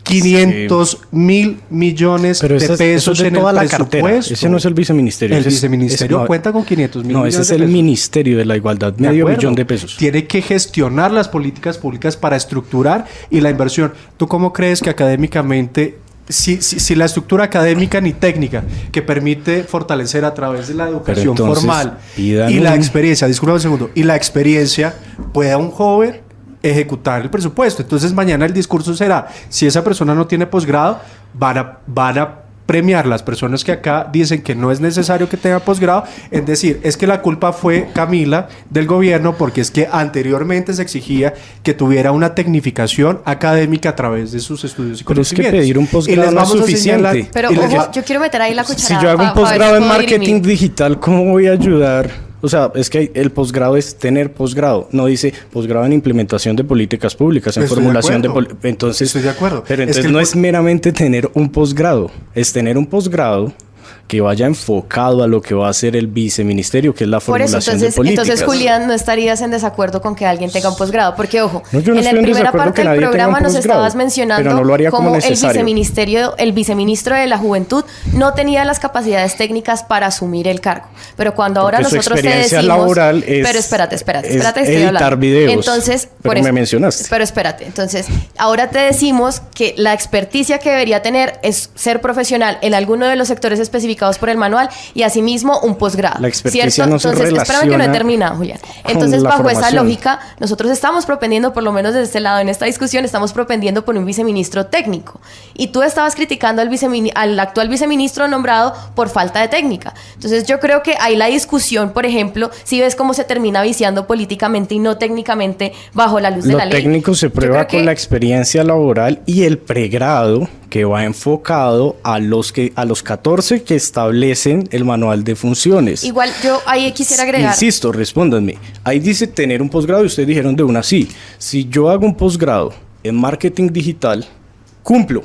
500.000 millones de pesos de en toda el la presupuesto. cartera. Ese no es el viceministerio. El viceministerio cuenta con 500.000 millones de pesos. No, ese es el Ministerio de la Igualdad, medio billón de pesos. Tiene que gestionar las políticas públicas para estructurar y la inversión. ¿Tú cómo crees que académicamente, si la estructura académica ni técnica que permite fortalecer a través de la educación formal y la experiencia, disculpa un segundo, y la experiencia, pueda un joven ejecutar el presupuesto? Entonces mañana el discurso será, si esa persona no tiene posgrado, van a premiar las personas que acá dicen que no es necesario que tenga posgrado, en decir, es que la culpa fue, Camila, del gobierno, porque es que anteriormente se exigía que tuviera una tecnificación académica a través de sus estudios y conocimientos. Pero es que pedir un posgrado no es suficiente. Pero ojo, yo quiero meter ahí la cucharada. Si yo hago un posgrado en marketing digital, ¿cómo voy a ayudar? O sea, es que el posgrado es tener posgrado. No dice posgrado en implementación de políticas públicas, en formulación de entonces, estoy de acuerdo. Pero entonces no es meramente tener un posgrado, es tener un posgrado que vaya enfocado a lo que va a hacer el viceministerio, que es la formulación de políticas. Entonces, Julián, no estarías en desacuerdo con que alguien tenga un posgrado, porque ojo, no, yo no en la primera parte del programa nos estabas mencionando cómo el viceministro de la Juventud no tenía las capacidades técnicas para asumir el cargo. Pero cuando ahora nosotros te decimos, laboral es, pero espérate, estoy editar hablando. videos. Entonces, pero me mencionaste. Pero espérate, entonces, ahora te decimos que la experticia que debería tener es ser profesional en alguno de los sectores específicos por el manual y asimismo un posgrado. La experticia no se Entonces, relaciona. espérame que no he terminado, Julián. Entonces, bajo esa formación. lógica, nosotros estamos propendiendo, por lo menos de este lado en esta discusión, estamos propendiendo por un viceministro técnico. Y tú estabas criticando al actual viceministro nombrado por falta de técnica. Entonces, yo creo que ahí la discusión, por ejemplo, si ves cómo se termina viciando políticamente y no técnicamente bajo la luz de la ley. Lo técnico se prueba con la experiencia laboral y el pregrado, que va enfocado a los 14 que establecen el manual de funciones. Igual yo ahí quisiera agregar. Insisto, respóndanme. Ahí dice tener un posgrado y ustedes dijeron de una sí. Si yo hago un posgrado en marketing digital, cumplo.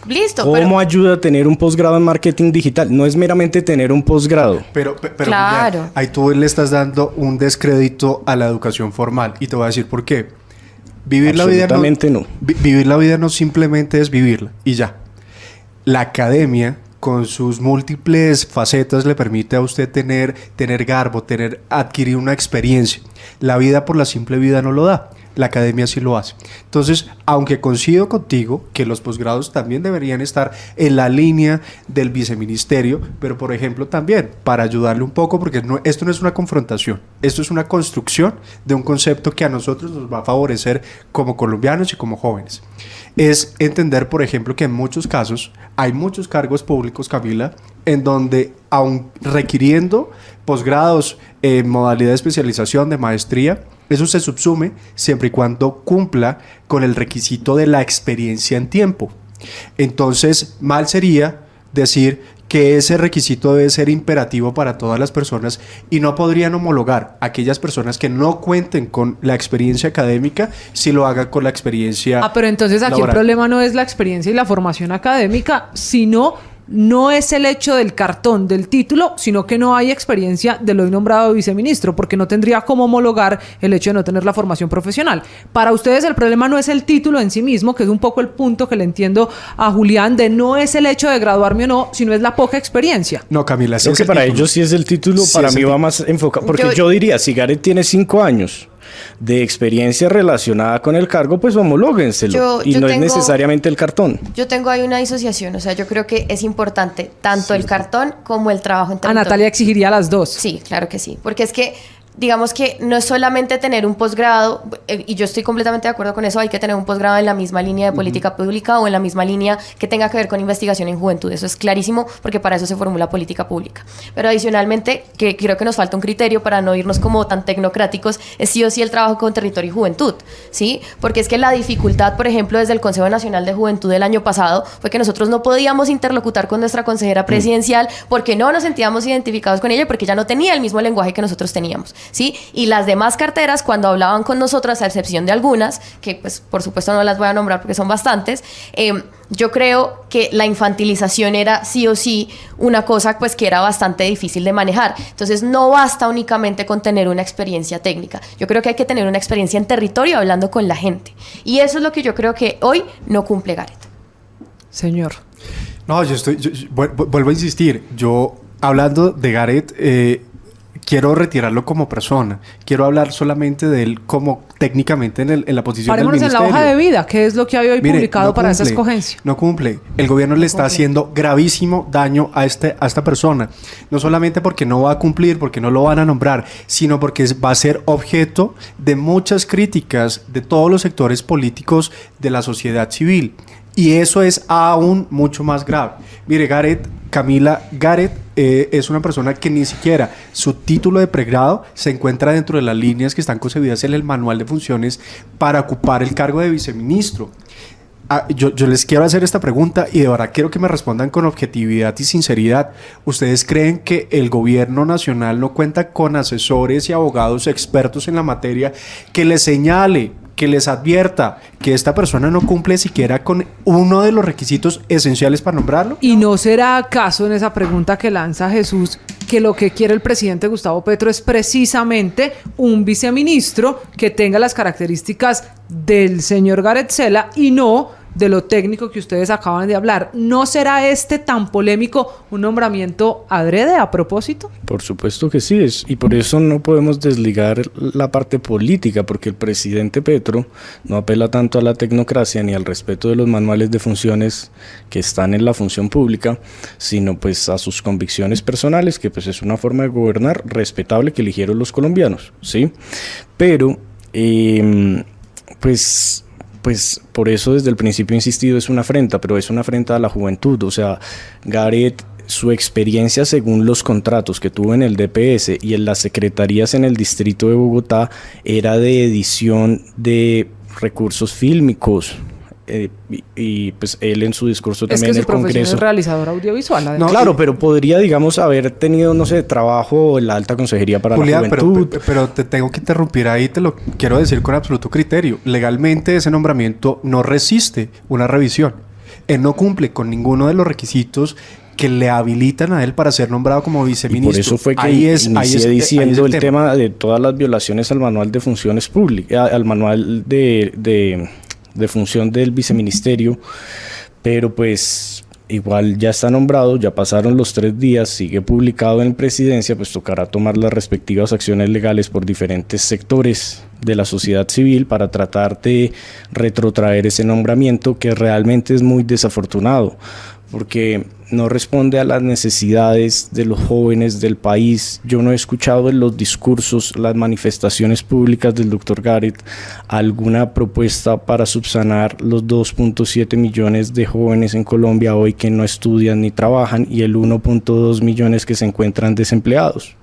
Listo. ¿Cómo ayuda a tener un posgrado en marketing digital? No es meramente tener un posgrado. Pero Claro. Julián, ahí tú le estás dando un descrédito a la educación formal y te voy a decir por qué. Vivir la vida Absolutamente no. Vivir la vida no simplemente es vivirla y ya. La academia con sus múltiples facetas le permite a usted tener garbo, adquirir una experiencia. La vida por la simple vida no lo da. La academia sí lo hace. Entonces, aunque coincido contigo que los posgrados también deberían estar en la línea del viceministerio, pero por ejemplo también para ayudarle un poco, porque esto no es una confrontación, esto es una construcción de un concepto que a nosotros nos va a favorecer como colombianos y como jóvenes. Es entender, por ejemplo, que en muchos casos hay muchos cargos públicos, Camila, en donde aun requiriendo posgrados en modalidad de especialización, de maestría, eso se subsume siempre y cuando cumpla con el requisito de la experiencia en tiempo. Entonces, mal sería decir que ese requisito debe ser imperativo para todas las personas y no podrían homologar a aquellas personas que no cuenten con la experiencia académica si lo hagan con la experiencia pero entonces aquí laboral. el problema no es la experiencia y la formación académica, sino no es el hecho del cartón, del título, sino que no hay experiencia del hoy nombrado viceministro, porque no tendría cómo homologar el hecho de no tener la formación profesional. Para ustedes el problema no es el título en sí mismo, que es un poco el punto que le entiendo a Julián, de no es el hecho de graduarme o no, sino es la poca experiencia. No, Camila, sí Creo es que el para título. ellos sí es el título, Sí para es mí el va título. más enfocado, porque yo diría, si Gareth tiene 5 años de experiencia relacionada con el cargo, pues homológuenselo, y no es necesariamente el cartón. Yo tengo ahí una disociación, o sea, yo creo que es importante tanto el cartón como el trabajo en A territorio. Natalia exigiría las dos. Sí, claro que sí, porque es que digamos que no es solamente tener un posgrado, y yo estoy completamente de acuerdo con eso, hay que tener un posgrado en la misma línea de política pública o en la misma línea que tenga que ver con investigación en juventud, eso es clarísimo, porque para eso se formula política pública. Pero adicionalmente, que creo que nos falta un criterio para no irnos como tan tecnocráticos, es sí o sí el trabajo con territorio y juventud, ¿sí? Porque es que la dificultad, por ejemplo, desde el Consejo Nacional de Juventud del año pasado, fue que nosotros no podíamos interlocutar con nuestra consejera presidencial porque no nos sentíamos identificados con ella, porque ella no tenía el mismo lenguaje que nosotros teníamos, ¿sí? Y las demás carteras, cuando hablaban con nosotras, a excepción de algunas, que pues por supuesto no las voy a nombrar porque son bastantes, yo creo que la infantilización era sí o sí una cosa pues que era bastante difícil de manejar. Entonces no basta únicamente con tener una experiencia técnica. Yo creo que hay que tener una experiencia en territorio hablando con la gente. Y eso es lo que yo creo que hoy no cumple Gareth. Señor. No, vuelvo a insistir. Yo, hablando de Gareth, quiero retirarlo como persona. Quiero hablar solamente de él como técnicamente en la posición del Parémonos en ministerio. la hoja de vida, que es lo que hay hoy Mire, publicado no para esa cumple, escogencia. No cumple. El gobierno le está haciendo gravísimo daño a esta persona. No solamente porque no va a cumplir, porque no lo van a nombrar, sino porque va a ser objeto de muchas críticas de todos los sectores políticos de la sociedad civil. Y eso es aún mucho más grave. Mire, Gareth es una persona que ni siquiera su título de pregrado se encuentra dentro de las líneas que están concebidas en el manual de funciones para ocupar el cargo de viceministro. Yo les quiero hacer esta pregunta y de verdad quiero que me respondan con objetividad y sinceridad. ¿Ustedes creen que el gobierno nacional no cuenta con asesores y abogados expertos en la materia que les señale, que les advierta que esta persona no cumple siquiera con uno de los requisitos esenciales para nombrarlo? ¿Y no será acaso en esa pregunta que lanza Jesús que lo que quiere el presidente Gustavo Petro es precisamente un viceministro que tenga las características del señor Gareth Sela y no de lo técnico que ustedes acaban de hablar? ¿No será tan polémico un nombramiento adrede a propósito? Por supuesto que sí, y por eso no podemos desligar la parte política, porque el presidente Petro no apela tanto a la tecnocracia ni al respeto de los manuales de funciones que están en la función pública, sino pues a sus convicciones personales, que pues es una forma de gobernar respetable que eligieron los colombianos, ¿sí? Pero, pues por eso desde el principio he insistido, es una afrenta, pero es una afrenta a la juventud. O sea, Gareth, su experiencia según los contratos que tuvo en el DPS y en las secretarías en el distrito de Bogotá era de edición de recursos fílmicos. Y pues él en su discurso también en el Congreso. Es que su profesión es realizador audiovisual. No, claro, pero podría, digamos, haber tenido, no sé, trabajo en la alta consejería para Julián, la juventud. pero te tengo que interrumpir ahí, te lo quiero decir con absoluto criterio. Legalmente ese nombramiento no resiste una revisión. él no cumple con ninguno de los requisitos que le habilitan a él para ser nombrado como viceministro. Y por eso fue que inicié diciendo el tema de todas las violaciones al manual de funciones públicas, al manual de función del viceministerio, pero pues igual ya está nombrado, ya pasaron los 3 días, sigue publicado en presidencia, pues tocará tomar las respectivas acciones legales por diferentes sectores de la sociedad civil para tratar de retrotraer ese nombramiento, que realmente es muy desafortunado, porque no responde a las necesidades de los jóvenes del país. Yo no he escuchado en los discursos, las manifestaciones públicas del doctor Gareth, alguna propuesta para subsanar los 2.7 millones de jóvenes en Colombia hoy que no estudian ni trabajan y el 1.2 millones que se encuentran desempleados.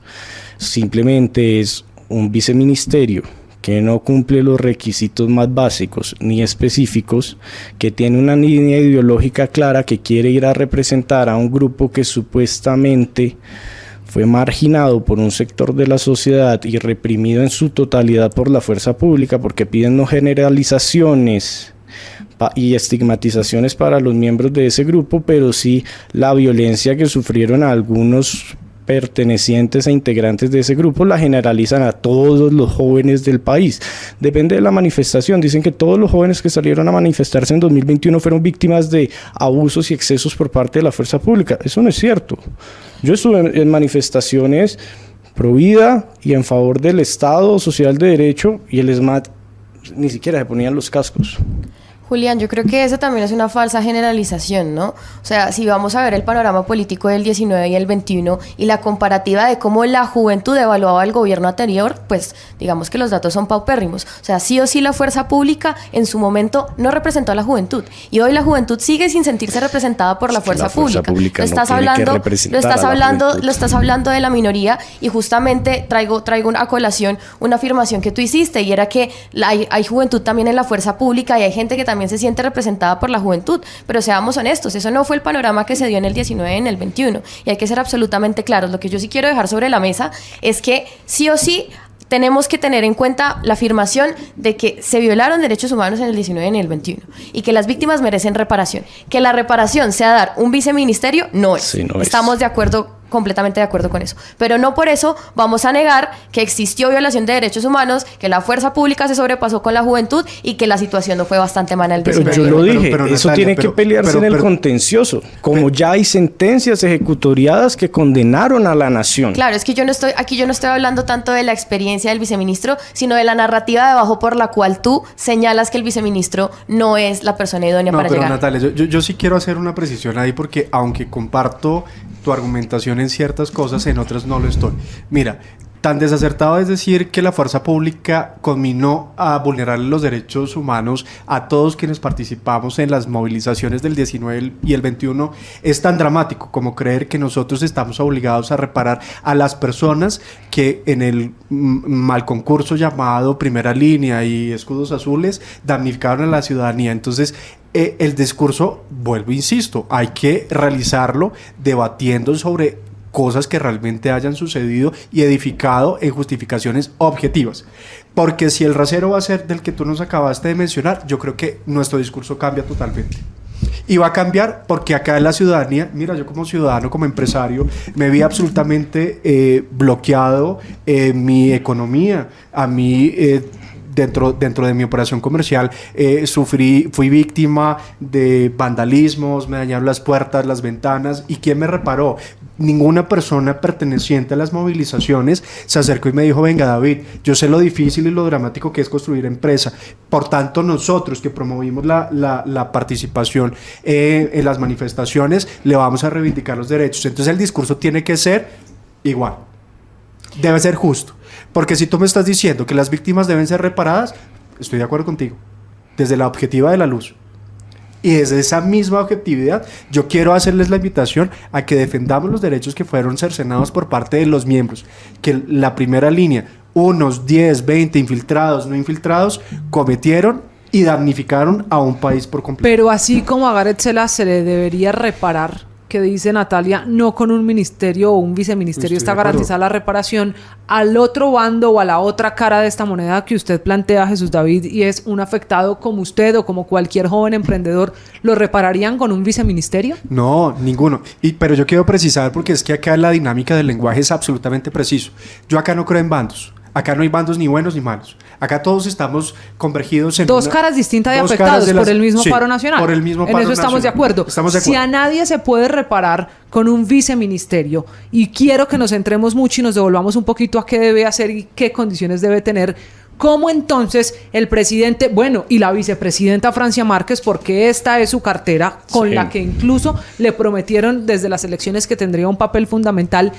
Simplemente es un viceministerio que no cumple los requisitos más básicos ni específicos, que tiene una línea ideológica clara, que quiere ir a representar a un grupo que supuestamente fue marginado por un sector de la sociedad y reprimido en su totalidad por la fuerza pública, porque piden no generalizaciones y estigmatizaciones para los miembros de ese grupo, pero sí la violencia que sufrieron algunos pertenecientes e integrantes de ese grupo la generalizan a todos los jóvenes del país. Depende de la manifestación. Dicen que todos los jóvenes que salieron a manifestarse en 2021 fueron víctimas de abusos y excesos por parte de la fuerza pública. Eso no es cierto. Yo estuve en manifestaciones pro vida y en favor del Estado social de derecho, y el ESMAD ni siquiera se ponían los cascos. Julián, yo creo que eso también es una falsa generalización, ¿no? O sea, si vamos a ver el panorama político del 19 y el 21 y la comparativa de cómo la juventud evaluaba al gobierno anterior, pues digamos que los datos son paupérrimos. O sea, sí o sí la fuerza pública en su momento no representó a la juventud, y hoy la juventud sigue sin sentirse representada por la fuerza pública. Lo estás hablando de la minoría, y justamente traigo a colación una afirmación que tú hiciste, y era que hay juventud también en la fuerza pública y hay gente que también se siente representada por la juventud, pero seamos honestos, eso no fue el panorama que se dio en el 19 y en el 21, y hay que ser absolutamente claros. Lo que yo sí quiero dejar sobre la mesa es que sí o sí tenemos que tener en cuenta la afirmación de que se violaron derechos humanos en el 19 y en el 21, y que las víctimas merecen reparación. Que la reparación sea dar un viceministerio, no es. Sí, no estamos es. De acuerdo, completamente de acuerdo con eso. Pero no por eso vamos a negar que existió violación de derechos humanos, que la fuerza pública se sobrepasó con la juventud y que la situación no fue bastante mala el 19. Pero yo lo dije, pero eso Natalia, tiene que pelearse en el contencioso, como ya hay sentencias ejecutoriadas que condenaron a la nación. Claro, es que yo no estoy hablando tanto de la experiencia del viceministro, sino de la narrativa debajo por la cual tú señalas que el viceministro no es la persona idónea para llegar. Natalia, yo sí quiero hacer una precisión ahí, porque aunque comparto tu argumentación en ciertas cosas, en otras no lo estoy. Mira, tan desacertado es decir que la fuerza pública conminó a vulnerar los derechos humanos a todos quienes participamos en las movilizaciones del 19 y el 21, es tan dramático como creer que nosotros estamos obligados a reparar a las personas que en el mal concurso llamado Primera Línea y Escudos Azules damnificaron a la ciudadanía. Entonces, el discurso, vuelvo, insisto, hay que realizarlo debatiendo sobre cosas que realmente hayan sucedido y edificado en justificaciones objetivas. Porque si el rasero va a ser del que tú nos acabaste de mencionar, yo creo que nuestro discurso cambia totalmente. Y va a cambiar porque acá en la ciudadanía, mira, yo como ciudadano, como empresario, me vi absolutamente bloqueado mi economía. A mí dentro de mi operación comercial fui víctima de vandalismos, me dañaron las puertas, las ventanas. ¿Y quién me reparó? Ninguna persona perteneciente a las movilizaciones se acercó y me dijo: venga, David, yo sé lo difícil y lo dramático que es construir empresa, por tanto nosotros que promovimos la participación en las manifestaciones le vamos a reivindicar los derechos. Entonces el discurso tiene que ser igual, debe ser justo, porque si tú me estás diciendo que las víctimas deben ser reparadas, estoy de acuerdo contigo, desde la objetiva de la luz. Y desde esa misma objetividad, yo quiero hacerles la invitación a que defendamos los derechos que fueron cercenados por parte de los miembros, que la primera línea, unos 10, 20 infiltrados, no infiltrados, cometieron y damnificaron a un país por completo. Pero así como a Gareth Sela se le debería reparar que dice Natalia, no con un ministerio o un viceministerio está garantizada la reparación, al otro bando o a la otra cara de esta moneda que usted plantea, Jesús David, y es un afectado como usted o como cualquier joven emprendedor, ¿lo repararían con un viceministerio? No, ninguno. Pero yo quiero precisar porque es que acá la dinámica del lenguaje es absolutamente preciso. Yo acá no creo en bandos. Acá no hay bandos ni buenos ni malos. Acá todos estamos convergidos en dos caras distintas de afectados por el mismo paro nacional. Por el mismo paro nacional. En eso estamos de acuerdo. Si a nadie se puede reparar con un viceministerio, y quiero que nos centremos mucho y nos devolvamos un poquito a qué debe hacer y qué condiciones debe tener, ¿cómo entonces el presidente, bueno, y la vicepresidenta Francia Márquez, porque esta es su cartera, con la que incluso le prometieron desde las elecciones que tendría un papel fundamental,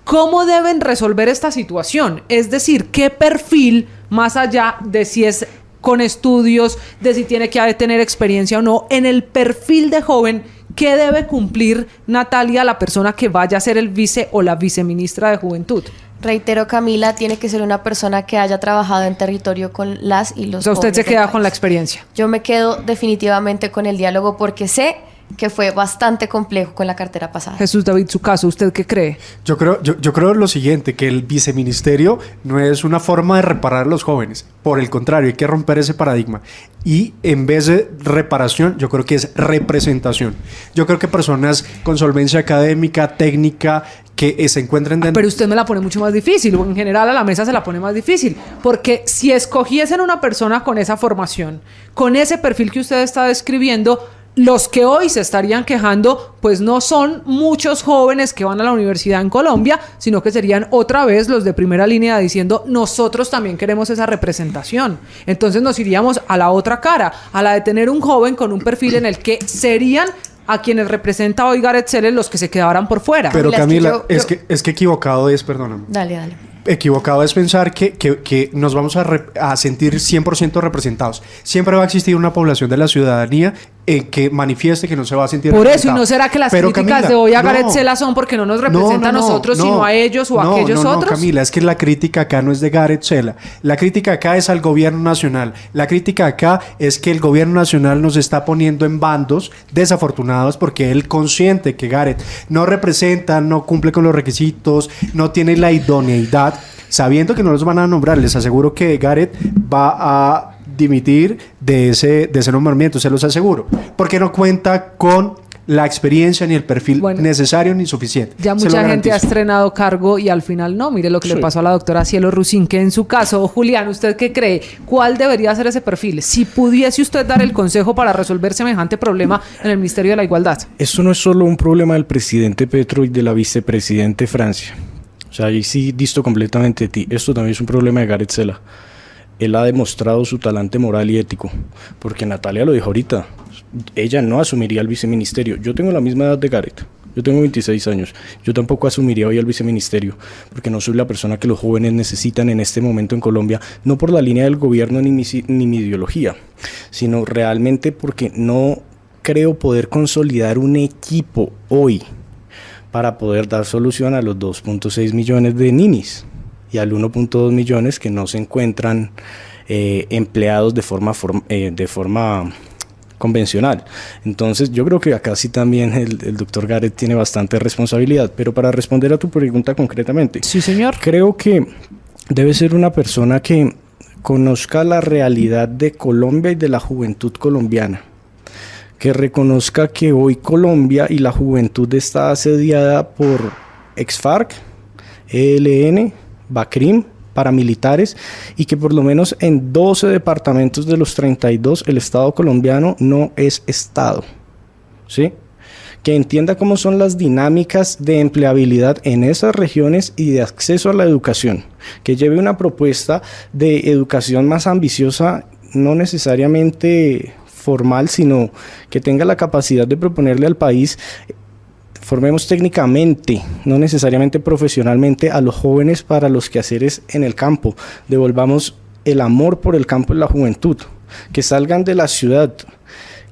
¿cómo deben resolver esta situación? Es decir, ¿qué perfil, más allá de si es con estudios, de si tiene que tener experiencia o no, en el perfil de joven, qué debe cumplir Natalia, la persona que vaya a ser el vice o la viceministra de Juventud? Reitero, Camila, tiene que ser una persona que haya trabajado en territorio con las y los jóvenes. O sea, usted se queda con la experiencia. Yo me quedo definitivamente con el diálogo porque sé que fue bastante complejo con la cartera pasada. Jesús David, su caso, ¿usted qué cree? Yo creo lo siguiente, que el viceministerio no es una forma de reparar a los jóvenes. Por el contrario, hay que romper ese paradigma. Y en vez de reparación, yo creo que es representación. Yo creo que personas con solvencia académica, técnica, que se encuentren dentro... Pero usted me la pone mucho más difícil, o en general a la mesa se la pone más difícil, porque si escogiesen una persona con esa formación, con ese perfil que usted está describiendo, los que hoy se estarían quejando, pues no son muchos jóvenes que van a la universidad en Colombia, sino que serían otra vez los de primera línea diciendo, nosotros también queremos esa representación. Entonces nos iríamos a la otra cara, a la de tener un joven con un perfil en el que serían a quienes representa hoy Gareth Celes los que se quedaran por fuera. Pero Camila, es que equivocado es, perdóname. Dale. Equivocado es pensar que nos vamos a sentir 100% representados. Siempre va a existir una población de la ciudadanía que manifieste que no se va a sentir por representada. eso, ¿y no será que las críticas Camila, de hoy a Gareth Celes son porque no nos representa a nosotros, sino a ellos o a aquellos otros? No, Camila, es que la crítica acá no es de Gareth Celes. La crítica acá es al gobierno nacional. La crítica acá es que el gobierno nacional nos está poniendo en bandos desafortunados porque él consciente que Gareth no representa, no cumple con los requisitos, no tiene la idoneidad, sabiendo que no los van a nombrar. Les aseguro que Gareth va a dimitir de ese nombramiento, se los aseguro, porque no cuenta con la experiencia ni el perfil necesario ni suficiente. Ya mucha gente ha estrenado cargo y al final no. Mire lo que le pasó a la doctora Cielo Rusín, que en su caso, Julián, ¿usted qué cree? ¿Cuál debería ser ese perfil? Si pudiese usted dar el consejo para resolver semejante problema en el Ministerio de la Igualdad. Esto no es solo un problema del presidente Petro y de la vicepresidente Francia. O sea, ahí sí disto completamente de ti. Esto también es un problema de Gareth Celes. Él ha demostrado su talante moral y ético, porque Natalia lo dijo ahorita, ella no asumiría el viceministerio. Yo tengo la misma edad de Gareth, yo tengo 26 años, yo tampoco asumiría hoy el viceministerio, porque no soy la persona que los jóvenes necesitan en este momento en Colombia, no por la línea del gobierno ni mi ideología, sino realmente porque no creo poder consolidar un equipo hoy para poder dar solución a los 2.6 millones de ninis y al 1.2 millones que no se encuentran empleados de forma convencional. Entonces yo creo que acá sí también el doctor Gareth tiene bastante responsabilidad, pero para responder a tu pregunta concretamente, sí, señor, creo que debe ser una persona que conozca la realidad de Colombia y de la juventud colombiana, que reconozca que hoy Colombia y la juventud está asediada por ex-FARC, ELN, BACRIM, paramilitares, y que por lo menos en 12 departamentos de los 32 el Estado colombiano no es Estado, ¿sí? Que entienda cómo son las dinámicas de empleabilidad en esas regiones y de acceso a la educación, que lleve una propuesta de educación más ambiciosa, no necesariamente formal, sino que tenga la capacidad de proponerle al país: formemos técnicamente, no necesariamente profesionalmente, a los jóvenes para los quehaceres en el campo. Devolvamos el amor por el campo en la juventud, que salgan de la ciudad,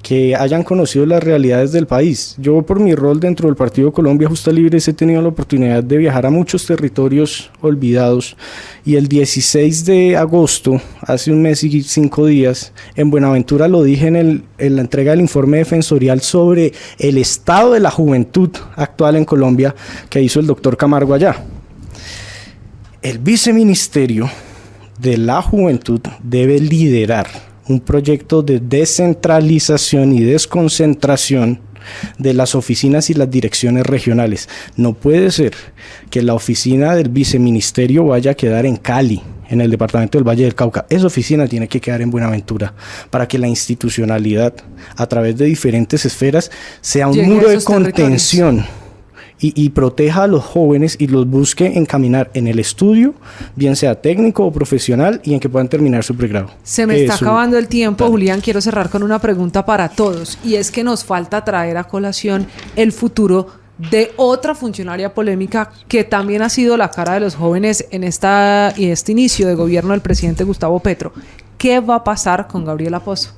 que hayan conocido las realidades del país. Yo, por mi rol dentro del Partido Colombia Justa Libres, he tenido la oportunidad de viajar a muchos territorios olvidados, y el 16 de agosto, hace un mes y 5 días, en Buenaventura lo dije en la entrega del informe defensorial sobre el estado de la juventud actual en Colombia que hizo el doctor Camargo allá. El viceministerio de la juventud debe liderar un proyecto de descentralización y desconcentración de las oficinas y las direcciones regionales. No puede ser que la oficina del viceministerio vaya a quedar en Cali, en el departamento del Valle del Cauca. Esa oficina tiene que quedar en Buenaventura para que la institucionalidad, a través de diferentes esferas, sea un muro de contención y proteja a los jóvenes y los busque encaminar en el estudio, bien sea técnico o profesional, y en que puedan terminar su pregrado. Se me está acabando el tiempo, Julián. Quiero cerrar con una pregunta para todos, y es que nos falta traer a colación el futuro de otra funcionaria polémica que también ha sido la cara de los jóvenes en este inicio de gobierno del presidente Gustavo Petro. ¿Qué va a pasar con Gabriela Pozo?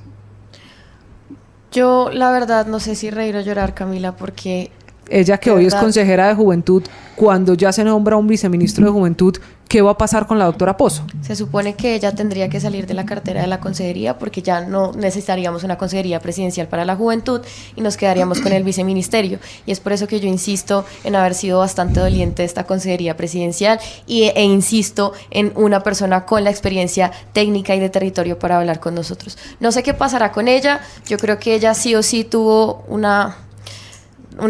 Yo, la verdad, no sé si reír o llorar, Camila, porque... Ella, que hoy es consejera de Juventud, cuando ya se nombra un viceministro de Juventud, ¿qué va a pasar con la doctora Pozo? Se supone que ella tendría que salir de la cartera de la consejería, porque ya no necesitaríamos una consejería presidencial para la juventud y nos quedaríamos con el viceministerio. Y es por eso que yo insisto en haber sido bastante doliente de esta consejería presidencial e insisto en una persona con la experiencia técnica y de territorio para hablar con nosotros. No sé qué pasará con ella. Yo creo que ella sí o sí tuvo una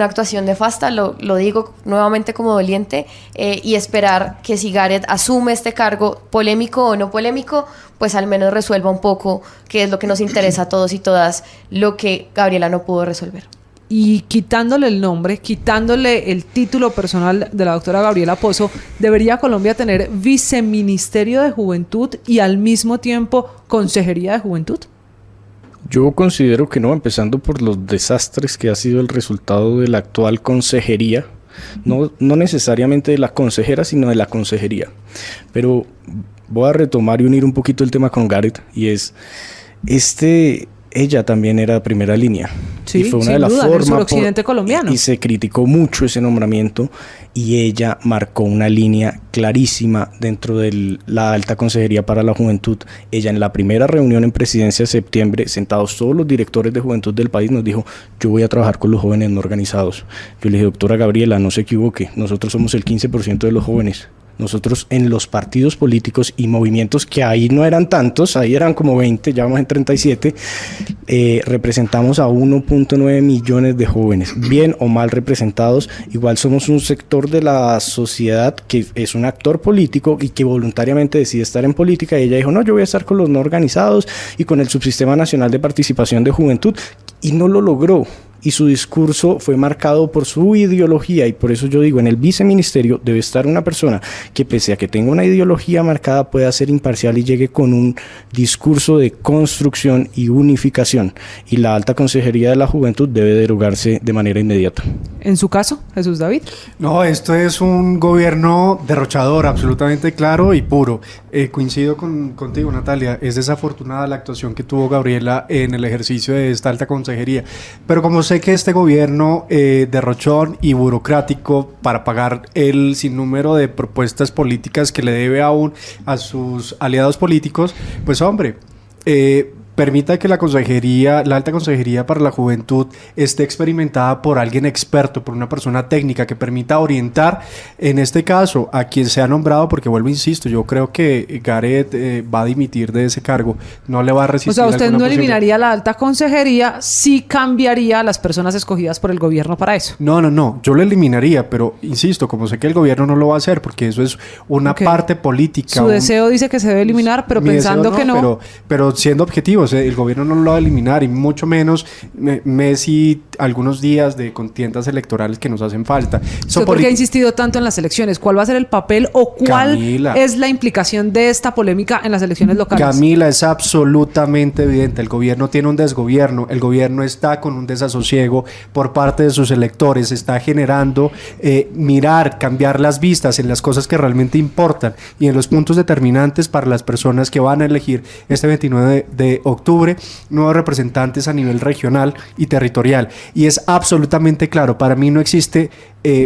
actuación nefasta, lo digo nuevamente como doliente, y esperar que si Gareth asume este cargo, polémico o no polémico, pues al menos resuelva un poco, que es lo que nos interesa a todos y todas, lo que Gabriela no pudo resolver. Y quitándole el nombre, quitándole el título personal de la doctora Gabriela Pozo, ¿debería Colombia tener viceministerio de Juventud y al mismo tiempo consejería de Juventud? Yo considero que no, empezando por los desastres que ha sido el resultado de la actual consejería, no necesariamente de la consejera, sino de la consejería. Pero voy a retomar y unir un poquito el tema con Gareth, y es, ella también era primera línea. Sí, y fue una sin de las duda, formas en el suroccidente colombiano. Y se criticó mucho ese nombramiento, y ella marcó una línea clarísima dentro de la alta consejería para la juventud. Ella, en la primera reunión en presidencia de septiembre, sentados todos los directores de juventud del país, nos dijo: yo voy a trabajar con los jóvenes no organizados. Yo le dije: doctora Gabriela, no se equivoque, nosotros somos el 15% de los jóvenes. Nosotros en los partidos políticos y movimientos, que ahí no eran tantos, ahí eran como 20, ya vamos en 37, representamos a 1.9 millones de jóvenes, bien o mal representados. Igual somos un sector de la sociedad que es un actor político y que voluntariamente decide estar en política, y ella dijo: no, yo voy a estar con los no organizados y con el Subsistema Nacional de Participación de Juventud, y no lo logró. Y su discurso fue marcado por su ideología, y por eso yo digo, en el viceministerio debe estar una persona que, pese a que tenga una ideología marcada, pueda ser imparcial y llegue con un discurso de construcción y unificación. Y la alta consejería de la juventud debe derogarse de manera inmediata. En su caso, Jesús David. No, esto es un gobierno derrochador, absolutamente claro y puro. Coincido contigo, Natalia. Es desafortunada la actuación que tuvo Gabriela en el ejercicio de esta alta consejería. Pero como sé que este gobierno derrochón y burocrático para pagar el sinnúmero de propuestas políticas que le debe aún a sus aliados políticos, pues hombre, permita que la alta consejería para la juventud esté experimentada por alguien experto, por una persona técnica que permita orientar, en este caso, a quien sea nombrado, porque vuelvo, insisto, yo creo que Gareth va a dimitir de ese cargo, no le va a resistir. O sea, usted alguna no eliminaría la alta consejería, sí cambiaría a las personas escogidas por el gobierno para eso. No, yo lo eliminaría, pero insisto, como sé que el gobierno no lo va a hacer, porque eso es una parte política. Su deseo dice que se debe eliminar, pero pensando que no. Pero siendo objetivos, el gobierno no lo va a eliminar, y mucho menos Messi, algunos días de contiendas electorales que nos hacen falta. ¿Usted por qué ha insistido tanto en las elecciones? ¿Cuál va a ser el papel o cuál es la implicación de esta polémica en las elecciones locales? Camila, es absolutamente evidente. El gobierno tiene un desgobierno, el gobierno está con un desasosiego por parte de sus electores, está generando cambiar las vistas en las cosas que realmente importan y en los puntos determinantes para las personas que van a elegir este 29 de octubre octubre, nuevos representantes a nivel regional y territorial. Y es absolutamente claro, para mí no existe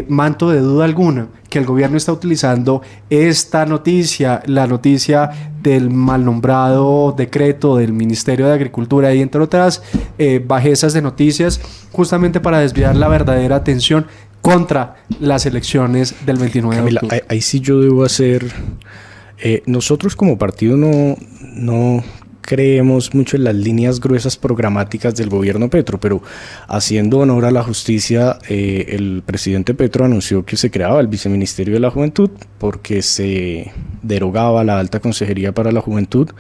manto de duda alguna que el gobierno está utilizando esta noticia, la noticia del mal nombrado decreto del Ministerio de Agricultura y entre otras bajezas de noticias, justamente para desviar la verdadera atención contra las elecciones del 29 Camila, de octubre. ahí sí yo debo hacer... nosotros como partido no creemos mucho en las líneas gruesas programáticas del gobierno Petro, pero haciendo honor a la justicia, el presidente Petro anunció que se creaba el Viceministerio de la Juventud porque se derogaba la Alta Consejería para la Juventud.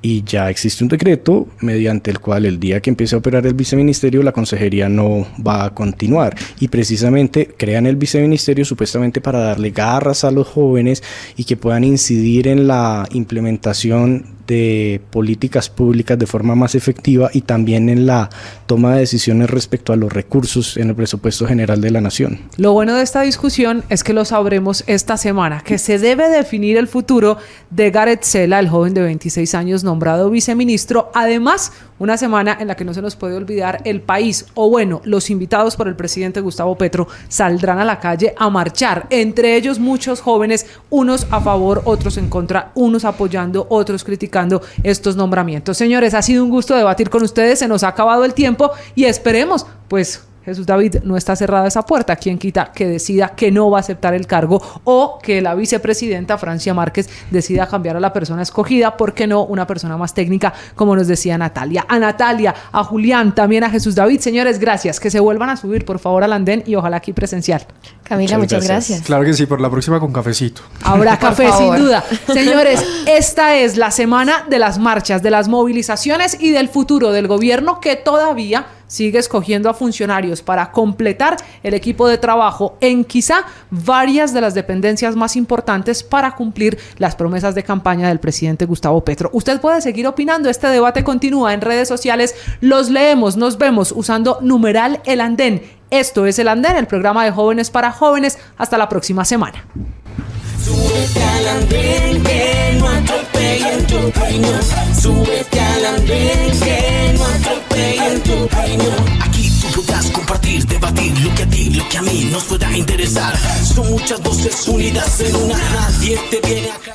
Y ya existe un decreto mediante el cual el día que empiece a operar el viceministerio, la consejería no va a continuar. Y precisamente crean el viceministerio supuestamente para darle garras a los jóvenes y que puedan incidir en la implementación de políticas públicas de forma más efectiva y también en la toma de decisiones respecto a los recursos en el presupuesto general de la nación. Lo bueno de esta discusión es que lo sabremos esta semana, que se debe definir el futuro de Gareth Sela, el joven de 26 años nombrado viceministro. Además, una semana en la que no se nos puede olvidar el país, o bueno, los invitados por el presidente Gustavo Petro saldrán a la calle a marchar, entre ellos muchos jóvenes, unos a favor, otros en contra, unos apoyando, otros criticando estos nombramientos. Señores, ha sido un gusto debatir con ustedes, se nos ha acabado el tiempo y esperemos, pues, Jesús David, no está cerrada esa puerta. ¿Quién quita que decida que no va a aceptar el cargo o que la vicepresidenta Francia Márquez decida cambiar a la persona escogida? ¿Por qué no una persona más técnica, como nos decía Natalia? A Natalia, a Julián, también a Jesús David. Señores, gracias. Que se vuelvan a subir, por favor, al andén y ojalá aquí presencial. Camila, muchas gracias. Claro que sí, por la próxima con cafecito. Habrá café, Por favor. sin duda. Señores, esta es la semana de las marchas, de las movilizaciones y del futuro del gobierno que todavía sigue escogiendo a funcionarios para completar el equipo de trabajo en quizá varias de las dependencias más importantes para cumplir las promesas de campaña del presidente Gustavo Petro. Usted puede seguir opinando, este debate continúa en redes sociales, los leemos, nos vemos usando numeral El Andén. Esto es El Andén, el programa de Jóvenes para Jóvenes. Hasta la próxima semana. Súbete al andén que no atropellen tu opinión. Súbete al andén que no atropellen tu opinión. Aquí tú podrás compartir, debatir lo que a ti, lo que a mí nos pueda interesar. Son muchas voces unidas en una. Nadie te viene acá.